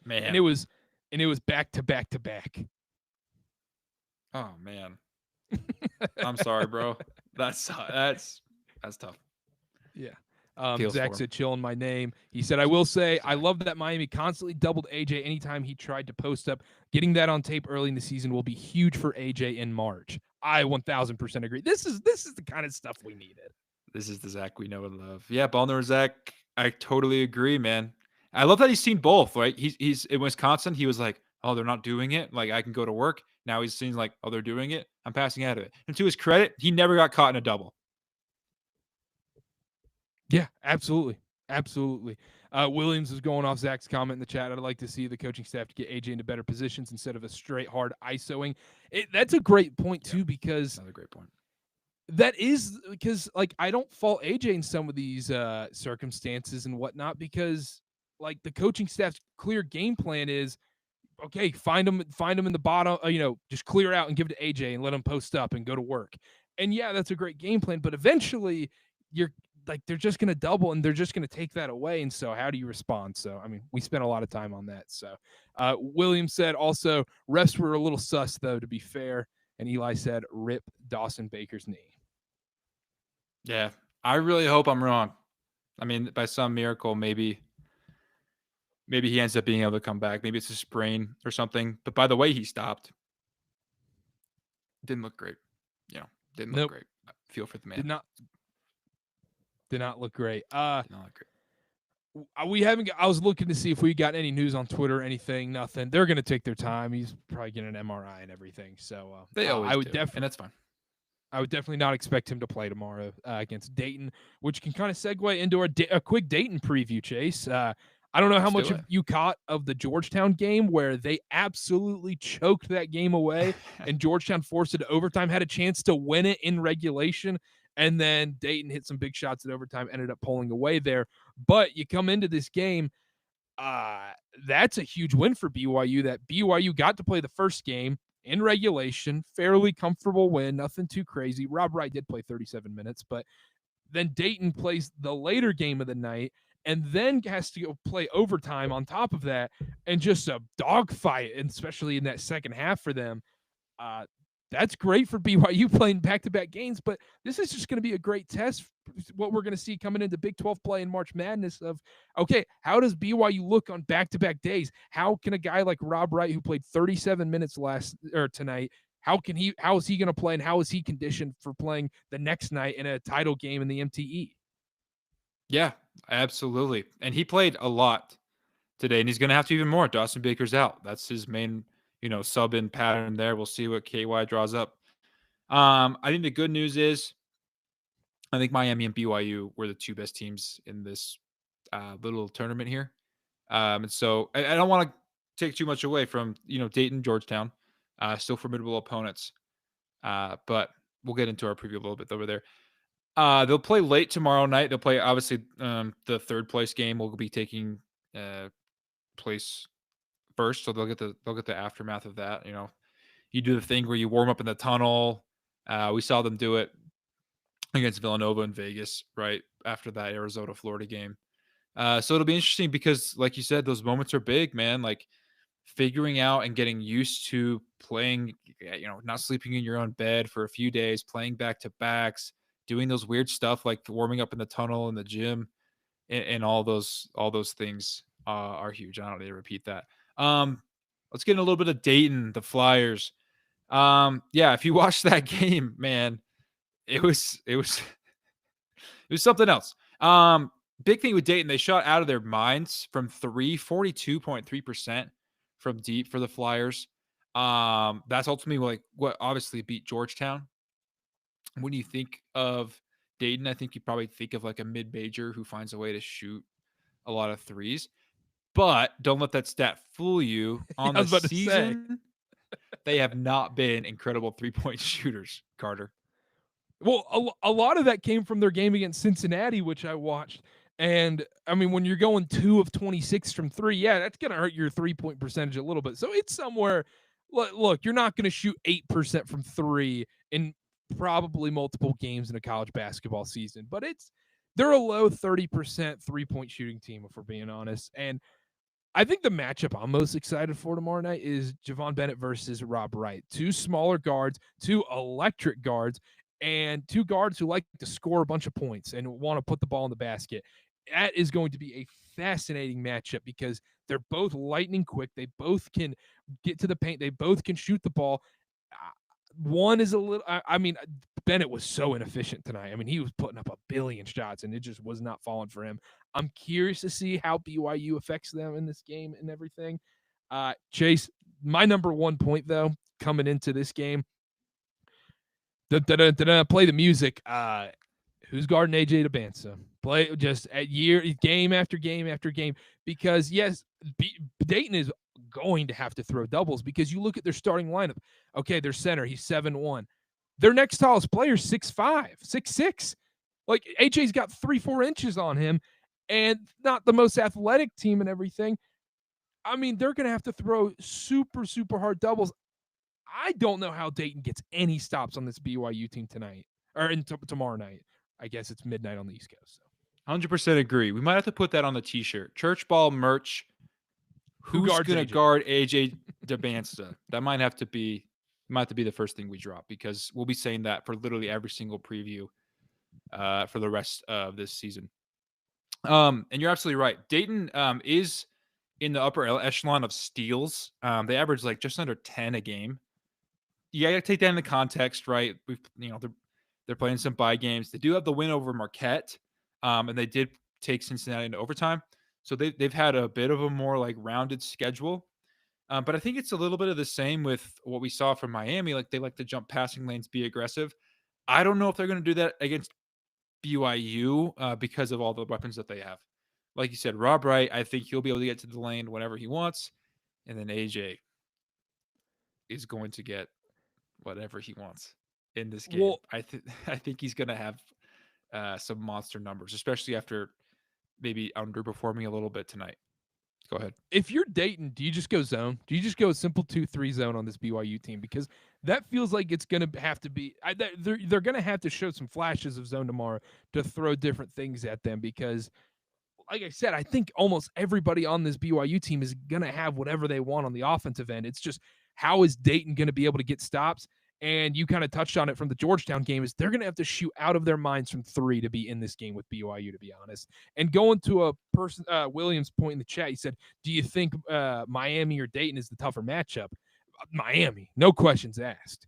Man. And it was back to back to back. Oh man. I'm sorry, bro. That's tough. Yeah. Zach said, chilling my name. He said, I will say, I love that Miami constantly doubled AJ anytime he tried to post up. Getting that on tape early in the season will be huge for AJ in March. I 1000% agree. This is the kind of stuff we needed. This is the Zach we know and love. Yeah, Ballner Zach, I totally agree, man. I love that he's seen both, right? He's in Wisconsin. He was like, oh, they're not doing it. I can go to work. Now he's seen oh, they're doing it. I'm passing out of it. And to his credit, he never got caught in a double. Yeah, absolutely. Absolutely. Williams is going off Zach's comment in the chat. I'd like to see the coaching staff to get AJ into better positions instead of a straight hard ISOing. That's a great point, too, because another great point. That is because, I don't fault AJ in some of these circumstances and whatnot, because the coaching staff's clear game plan is, okay, find them in the bottom, just clear out and give it to AJ and let him post up and go to work. And yeah, that's a great game plan, but eventually they're just going to double and they're just going to take that away. And so how do you respond? So, I mean, we spent a lot of time on that. So Williams said also, refs were a little sus though, to be fair. And Eli said, rip Dawson Baker's knee. Yeah, I really hope I'm wrong. I mean, by some miracle, maybe he ends up being able to come back. Maybe it's a sprain or something. But by the way he stopped, didn't look great. You know, didn't look Nope, great. I feel for the did man. not did not look great. Did not look great. We haven't. I was looking to see if we got any news on Twitter, anything. Nothing. They're going to take their time. He's probably getting an MRI and everything. So They I always would do, and that's fine. I would definitely not expect him to play tomorrow against Dayton, which can kind of segue into a quick Dayton preview, Chase. I don't know how Let's much do of you caught of the Georgetown game where they absolutely choked that game away and Georgetown forced it to overtime, had a chance to win it in regulation, and then Dayton hit some big shots at overtime, ended up pulling away there. But you come into this game, uh, that's a huge win for BYU. That BYU got to play the first game in regulation, fairly comfortable win, nothing too crazy. Rob Wright did play 37 minutes, but then Dayton plays the later game of the night and then has to go play overtime on top of that, and just a dogfight, and especially in that second half for them. Uh, that's great for BYU playing back-to-back games, but this is just going to be a great test. What we're going to see coming into Big 12 play in March Madness of, okay, how does BYU look on back-to-back days? How can a guy like Rob Wright, who played 37 minutes tonight, how is he going to play, and how is he conditioned for playing the next night in a title game in the MTE? Yeah, absolutely. And he played a lot today, and he's going to have to even more. Dawson Baker's out. That's his main, sub in pattern there. We'll see what KY draws up. I think the good news is I think Miami and BYU were the two best teams in this little tournament here. And so I don't want to take too much away from, Dayton, Georgetown, still formidable opponents. But we'll get into our preview a little bit over there. They'll play late tomorrow night. They'll play, obviously, the third place game will be taking place first. So they'll get the aftermath of that. You do the thing where you warm up in the tunnel. We saw them do it against Villanova in Vegas, right after that Arizona Florida game. So it'll be interesting because, like you said, those moments are big, man. Like figuring out and getting used to playing, not sleeping in your own bed for a few days, playing back to backs, doing those weird stuff like warming up in the tunnel in the gym, and all those things are huge. I don't need to repeat that. Let's get in a little bit of Dayton, the Flyers. Yeah, if you watch that game, man, it was something else. Big thing with Dayton, they shot out of their minds from 42.3% from deep for the Flyers. That's ultimately like what obviously beat Georgetown. When you think of Dayton, I think you probably think of like a mid-major who finds a way to shoot a lot of threes. But don't let that stat fool you. On I the was about to say. season, they have not been incredible three-point shooters, Carter. Well, a lot of that came from their game against Cincinnati, which I watched. And I mean, when you're going 2 of 26 from three, yeah, that's going to hurt your 3-point percentage a little bit. So it's somewhere. Look, you're not going to shoot 8% from three in probably multiple games in a college basketball season, but they're a low 30% 3-point shooting team, if we're being honest. And I think the matchup I'm most excited for tomorrow night is Javon Bennett versus Rob Wright. Two smaller guards, two electric guards, and two guards who like to score a bunch of points and want to put the ball in the basket. That is going to be a fascinating matchup because they're both lightning quick. They both can get to the paint. They both can shoot the ball. One is a little, I mean, Bennett was so inefficient tonight. I mean, he was putting up a billion shots and it just was not falling for him. I'm curious to see how BYU affects them in this game and everything. Chase, my number one point, though, coming into this game, play the music. Who's guarding AJ DeBansa? Play just at game after game after game. Because, yes, Dayton is going to have to throw doubles because you look at their starting lineup. Okay, their center, he's 7'1". Their next tallest player is 6'5", 6'6". Like, AJ's got 3-4 inches on him and not the most athletic team and everything. I mean, they're going to have to throw super, super hard doubles. I don't know how Dayton gets any stops on this BYU team tonight or tomorrow night. I guess it's midnight on the East Coast. So. 100% agree. We might have to put that on the T-shirt. Church ball merch. Who's going to guard AJ DeBansa? That might have to be the first thing we drop because we'll be saying that for literally every single preview for the rest of this season. And you're absolutely right. Dayton is in the upper echelon of steals. They average like just under 10 a game. You got to take that into context, right? They're playing some bye games. They do have the win over Marquette, and they did take Cincinnati into overtime. So they've had a bit of a more like rounded schedule. But I think it's a little bit of the same with what we saw from Miami. Like they like to jump passing lanes, be aggressive. I don't know if they're going to do that against BYU because of all the weapons that they have. Like you said, Rob Wright, I think he'll be able to get to the lane whenever he wants. And then AJ is going to get whatever he wants in this game. Well, I think he's going to have some monster numbers, especially after maybe underperforming a little bit tonight. Go ahead. if you're Dayton, do you just go zone? Do you just go a simple 2-3 zone on this BYU team? Because that feels like it's going to have to be. They're going to have to show some flashes of zone tomorrow to throw different things at them. Because, like I said, I think almost everybody on this BYU team is going to have whatever they want on the offensive end. It's just how is Dayton going to be able to get stops? And you kind of touched on it from the Georgetown game, is they're going to have to shoot out of their minds from three to be in this game with BYU, to be honest. And going to a person, Williams' point in the chat, he said, do you think Miami or Dayton is the tougher matchup? Miami, no questions asked.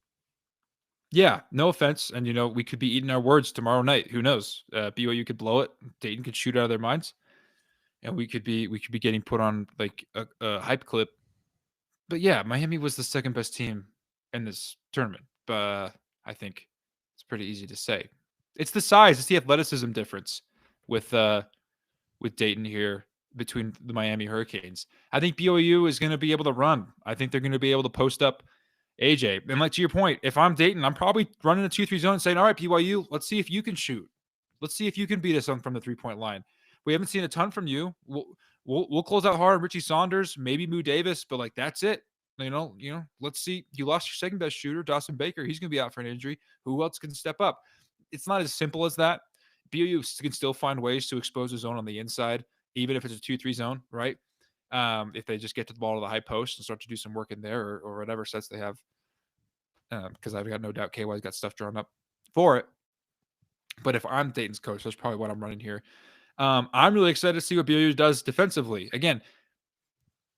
Yeah, no offense. And, we could be eating our words tomorrow night. Who knows? BYU could blow it. Dayton could shoot out of their minds. And we could be getting put on like a hype clip. But yeah, Miami was the second best team in this tournament. But I think it's pretty easy to say. It's the size, it's the athleticism difference with Dayton here between the Miami Hurricanes. I think BYU is going to be able to run. I think they're going to be able to post up AJ. And like to your point, if I'm Dayton, I'm probably running a 2-3 zone and saying, all right, BYU, let's see if you can shoot. Let's see if you can beat us on from the 3-point line. We haven't seen a ton from you. We'll close out hard. Richie Saunders, maybe Moo Davis, but like that's it. Let's see. You lost your second best shooter, Dawson Baker. He's going to be out for an injury. Who else can step up? It's not as simple as that. BYU can still find ways to expose a zone on the inside, even if it's a 2-3 zone, right? If they just get to the ball to the high post and start to do some work in there or whatever sets they have. Because I've got no doubt KY's got stuff drawn up for it. But if I'm Dayton's coach, that's probably what I'm running here. I'm really excited to see what BYU does defensively. Again,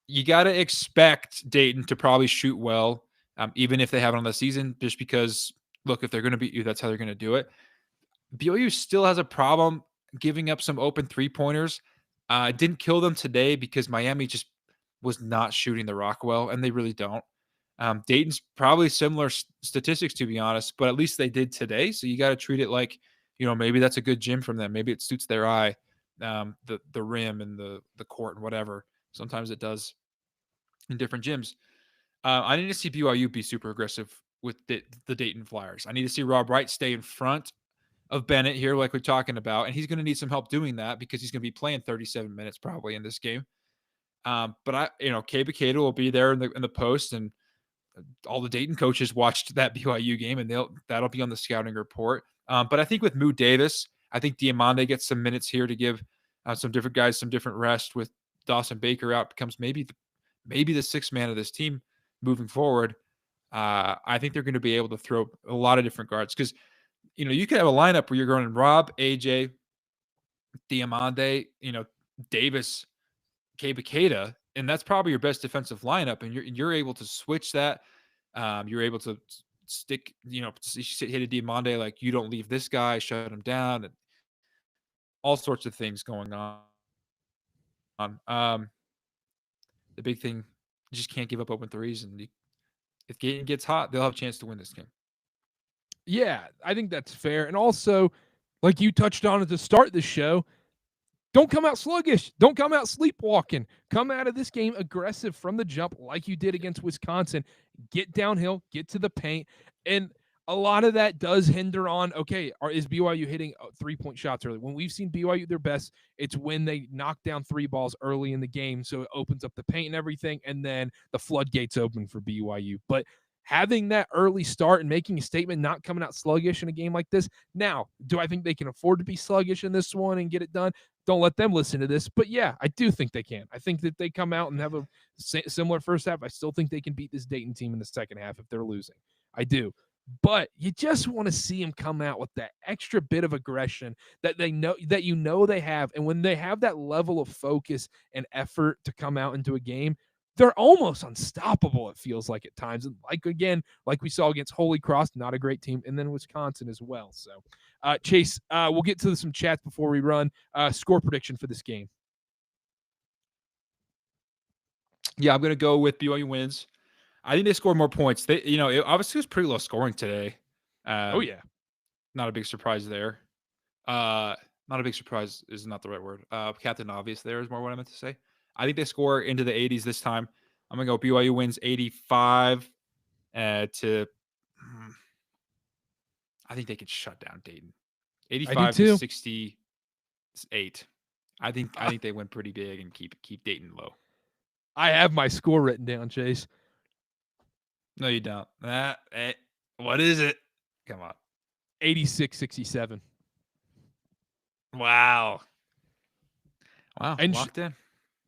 you got to expect Dayton to probably shoot well, even if they haven't on the season, just because, look, if they're going to beat you, that's how they're going to do it. BYU still has a problem giving up some open three-pointers. It didn't kill them today because Miami just was not shooting the rock well, and they really don't. Dayton's probably similar statistics, to be honest, but at least they did today. So you got to treat it like, maybe that's a good gym from them. Maybe it suits their eye, the rim and the court and whatever. Sometimes it does in different gyms. I need to see BYU be super aggressive with the Dayton Flyers. I need to see Rob Wright stay in front of Bennett here, like we're talking about, and he's going to need some help doing that because he's going to be playing 37 minutes probably in this game. But Kay Bacada will be there in the post, and all the Dayton coaches watched that BYU game, and that'll be on the scouting report. But I think with Moo Davis, I think Diamande gets some minutes here to give some different guys some different rest. With Dawson Baker out, becomes maybe the sixth man of this team moving forward. I think they're going to be able to throw a lot of different guards because you could have a lineup where you're going Rob, AJ, Diamande, Davis, Kay Bacada, and that's probably your best defensive lineup. And you're able to switch that. You're able to stick, hit a Diamande like you don't leave this guy, shut him down, and all sorts of things going on. The big thing, you just can't give up open threes, and if Dayton gets hot, they'll have a chance to win this game. Yeah, I think that's fair. And also, like you touched on at the start of the show, don't come out sluggish. Don't come out sleepwalking. Come out of this game aggressive from the jump like you did against Wisconsin. Get downhill, get to the paint. And a lot of that does hinder on, is BYU hitting 3-point shots early? When we've seen BYU their best, it's when they knock down 3 balls early in the game, so it opens up the paint and everything, and then the floodgates open for BYU. But having that early start and making a statement, not coming out sluggish in a game like this. Now, do I think they can afford to be sluggish in this one and get it done? Don't let them listen to this. But yeah, I do think they can. I think that they come out and have a similar first half. I still think they can beat this Dayton team in the second half if they're losing. I do. but you just want to see them come out with that extra bit of aggression that they have. And when they have that level of focus and effort to come out into a game, they're almost unstoppable, it feels like at times. And like we saw against Holy Cross, not a great team, and then Wisconsin as well. So, Chase, we'll get to some chats before we run. Score prediction for this game. Yeah, I'm going to go with BYU wins. I think they scored more points. It obviously was pretty low scoring today. Oh, yeah. Not a big surprise there. Not a big surprise is not the right word. Captain Obvious there is more what I meant to say. I think they score into the 80s this time. I'm going to go BYU wins 85 to I think they could shut down Dayton. 85 to 68. I think they win pretty big and keep Dayton low. I have my score written down, Chase. No, you don't. What is it? Come on. 86-67. Wow. And locked in.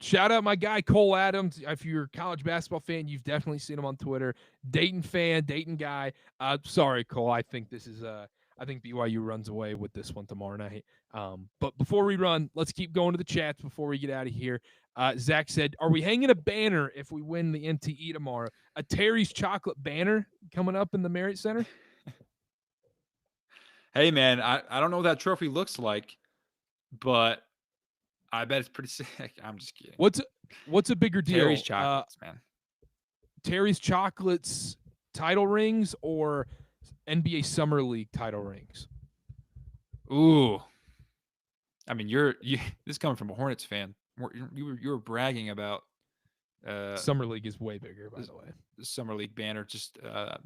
Shout out my guy, Cole Adams. If you're a college basketball fan, you've definitely seen him on Twitter. Dayton fan, Dayton guy. Sorry, Cole. I think this is I think BYU runs away with this one tomorrow night. But before we run, let's keep going to the chats before we get out of here. Zach said, are we hanging a banner if we win the NTE tomorrow? A Terry's Chocolate banner coming up in the Marriott Center? Hey, man, I don't know what that trophy looks like, but I bet it's pretty sick. I'm just kidding. What's a bigger deal? Terry's Chocolates, man. Terry's Chocolates title rings or NBA Summer League title rings? Ooh. I mean, this is coming from a Hornets fan. You were bragging about Summer League is way bigger, by the way. The Summer League banner just a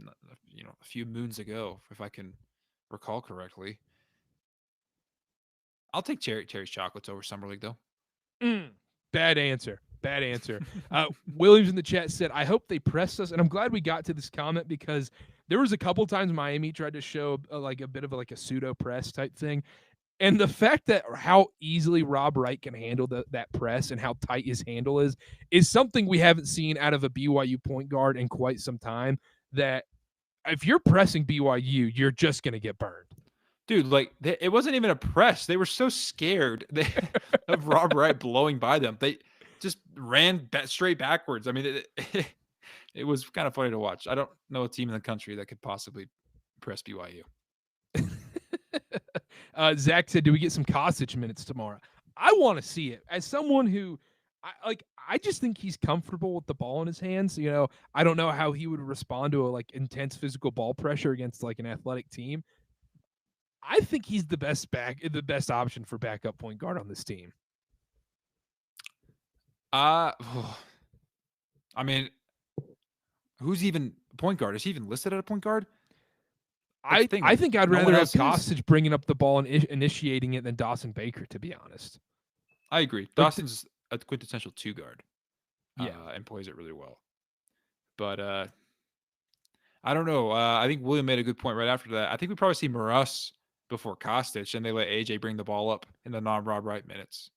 few moons ago, if I can recall correctly. I'll take Terry's Chocolates over Summer League, though. Bad answer. Williams in the chat said, I hope they press us. And I'm glad we got to this comment because there was a couple times Miami tried to show a bit of a pseudo press type thing. And the fact that how easily Rob Wright can handle that press and how tight his handle is something we haven't seen out of a BYU point guard in quite some time, that if you're pressing BYU, you're just going to get burned. Dude, it wasn't even a press. They were so scared of Rob Wright blowing by them. They just ran straight backwards. I mean, it was kind of funny to watch. I don't know a team in the country that could possibly press BYU. Zach said, do we get some Kostic minutes tomorrow? I want to see it. As someone who, I just think he's comfortable with the ball in his hands. I don't know how he would respond to a intense physical ball pressure against an athletic team. I think he's the best option for backup point guard on this team. I mean, who's even point guard? Is he even listed at a point guard? I think I'd rather have Kostic bringing up the ball and initiating it than Dawson Baker, to be honest. I agree. Dawson's a quintessential two guard. And plays it really well. But I don't know. I think William made a good point right after that. I think we probably see Morus before Kostic, and they let AJ bring the ball up in the non-Rob Wright minutes.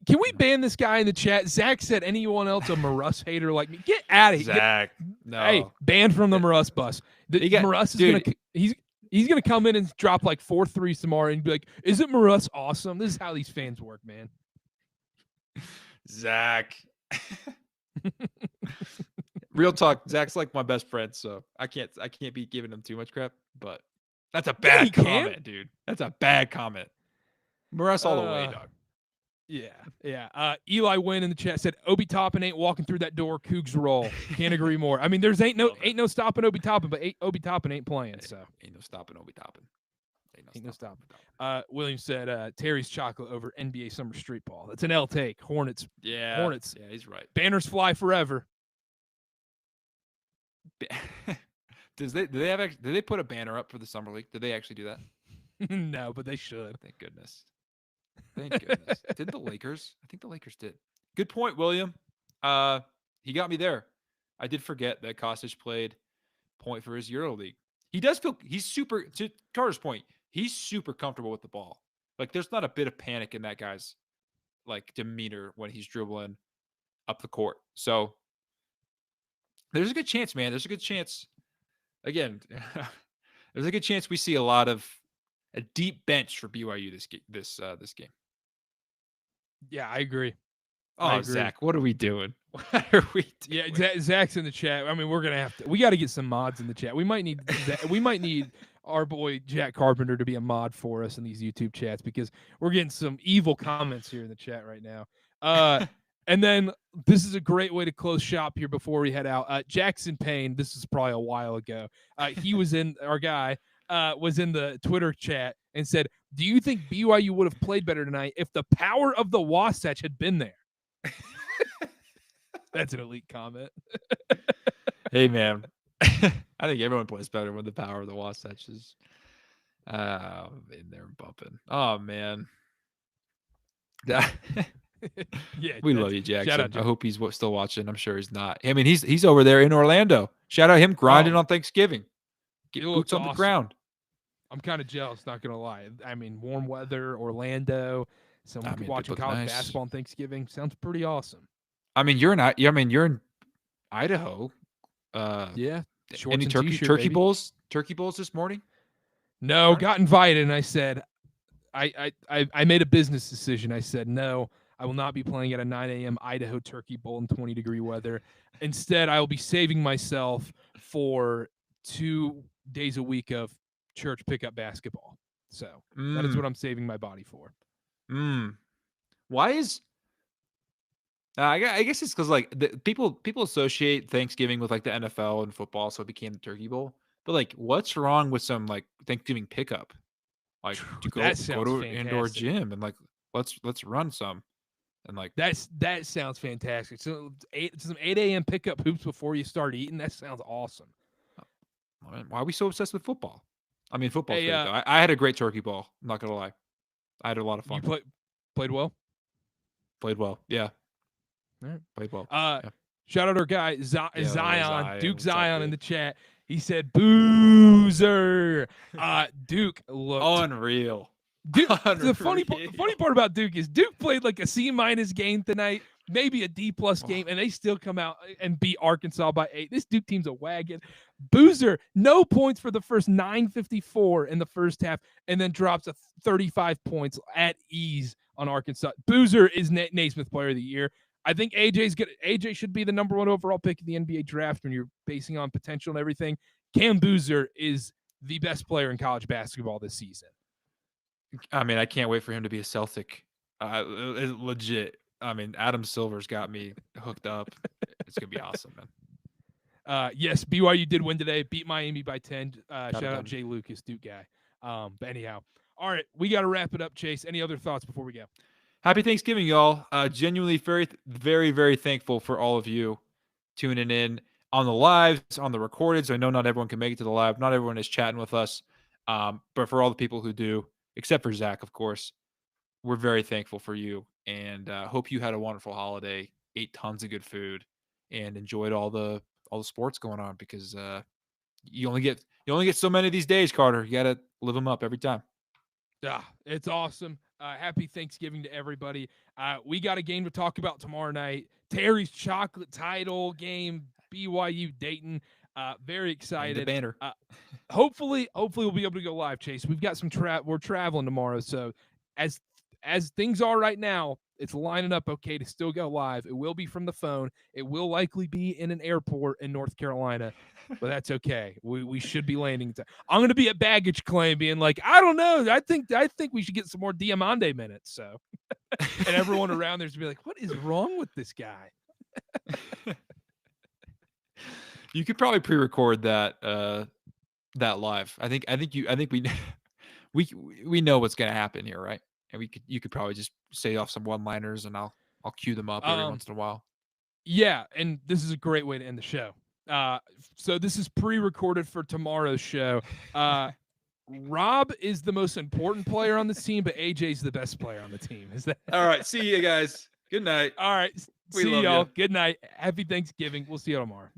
Can we ban this guy in the chat? Zach said, anyone else a Morus hater like me? Get out of here. Zach, no. Hey, banned from the Morus bus. Morus is he's gonna come in and drop 4 threes tomorrow and be like, isn't Morus awesome? This is how these fans work, man. Zach. Real talk, Zach's like my best friend, so I can't be giving him too much crap, but that's a bad comment, dude. That's a bad comment. Morus all the way, dog. Yeah. Eli Wynn in the chat said, Obi Toppin ain't walking through that door. Cougs roll. Can't agree more. I mean, there's ain't no stopping Obi Toppin, but Obi Toppin ain't playing. So ain't no stopping Obi Toppin. Ain't no stopping. William said, Terry's Chocolate over NBA Summer Street Ball. That's an L take. Hornets. Yeah. Hornets. Yeah, he's right. Banners fly forever. Did they put a banner up for the Summer League? Did they actually do that? No, but they should. Thank goodness. Did the Lakers? I think the Lakers did. Good point, William. He got me there. I did forget that Kostic played point for his EuroLeague. He does feel he's super, to Carter's point, he's super comfortable with the ball. There's not a bit of panic in that guy's demeanor when he's dribbling up the court. So there's a good chance, man. There's a good chance again, there's a good chance we see a deep bench for BYU this game. Yeah, I agree. Oh, Zach, what are we doing? What are we doing? Yeah, Zach's in the chat. I mean, we got to get some mods in the chat. We might need our boy Jack Carpenter to be a mod for us in these YouTube chats because we're getting some evil comments here in the chat right now. And then this is a great way to close shop here before we head out. Jackson Payne, this is probably a while ago. He was our guy was in the Twitter chat and said, "Do you think BYU would have played better tonight if the power of the Wasatch had been there?" That's an elite comment. Hey, man. I think everyone plays better when the power of the Wasatch is in there bumping. Oh, man. Yeah, we love you, Jackson. Shout out, I hope he's still watching. I'm sure he's not. I mean, he's over there in Orlando. Shout out him grinding on Thanksgiving. Get boots on the ground. I'm kind of jealous, not going to lie. I mean, warm weather, Orlando, watching college basketball on Thanksgiving sounds pretty awesome. I mean, you're in Idaho. Yeah. Any turkey bowls? Turkey bowls this morning? No, got invited, and I said, I made a business decision. I said, no, I will not be playing at a 9 a.m. Idaho turkey bowl in 20-degree weather. Instead, I will be saving myself for 2 days a week of church pickup basketball. So that is what I'm saving my body for. Why is I guess it's because like people associate Thanksgiving with like the NFL and football, so it became the Turkey Bowl. But like, what's wrong with some like Thanksgiving pickup? Like, to go to an indoor gym and like let's run some, and like that sounds fantastic. So some 8 a.m. pickup hoops before you start eating. That sounds awesome. Why are we so obsessed with football? I mean, football's great though. I had a great turkey bowl. I'm not gonna lie, I had a lot of fun. You played well. Played well, yeah. All right. Played well. Shout out our guy Zion, Duke Zion in the chat. He said, "Boozer." Duke looked unreal. Duke, the funny part about Duke is Duke played like a C- game tonight, maybe a D+ game, and they still come out and beat Arkansas by 8. This Duke team's a wagon. Boozer, no points for the first 9:54 in the first half, and then drops 35 points at ease on Arkansas. Boozer is Naismith Player of the Year. I think AJ should be the number 1 overall pick in the NBA draft when you're basing on potential and everything. Cam Boozer is the best player in college basketball this season. I mean, I can't wait for him to be a Celtic. Legit. I mean, Adam Silver's got me hooked up. It's going to be awesome, man. Yes, BYU did win today. Beat Miami by 10. Shout out Jay Lucas, Duke guy. But anyhow, all right, we got to wrap it up, Chase. Any other thoughts before we go? Happy Thanksgiving, y'all. Genuinely very, very, very thankful for all of you tuning in on the lives, on the recorded. So I know not everyone can make it to the live. Not everyone is chatting with us. But for all the people who do, except for Zach, of course, we're very thankful for you. And hope you had a wonderful holiday, ate tons of good food, and enjoyed all the sports going on, because you only get so many of these days, Carter. You got to live them up every time. Yeah, it's awesome. Happy Thanksgiving to everybody. We got a game to talk about tomorrow night. Terry's chocolate title game, BYU Dayton. Very excited. And the banner. Hopefully we'll be able to go live, Chase. We've got some we're traveling tomorrow, so as things are right now, it's lining up okay to still go live. It will be from the phone. It will likely be in an airport in North Carolina, but that's okay. We should be landing. I'm going to be at baggage claim being like, I don't know. I think we should get some more Diamande minutes. So, and everyone around there's to be like, what is wrong with this guy? You could probably pre-record that live. I think we know what's going to happen here, right? And you could probably just say off some one-liners, and I'll cue them up every once in a while. Yeah, and this is a great way to end the show. So this is pre-recorded for tomorrow's show. Rob is the most important player on the team, but AJ's the best player on the team. Is that all right? See you guys. Good night. All right. See y'all. Good night. Happy Thanksgiving. We'll see you tomorrow.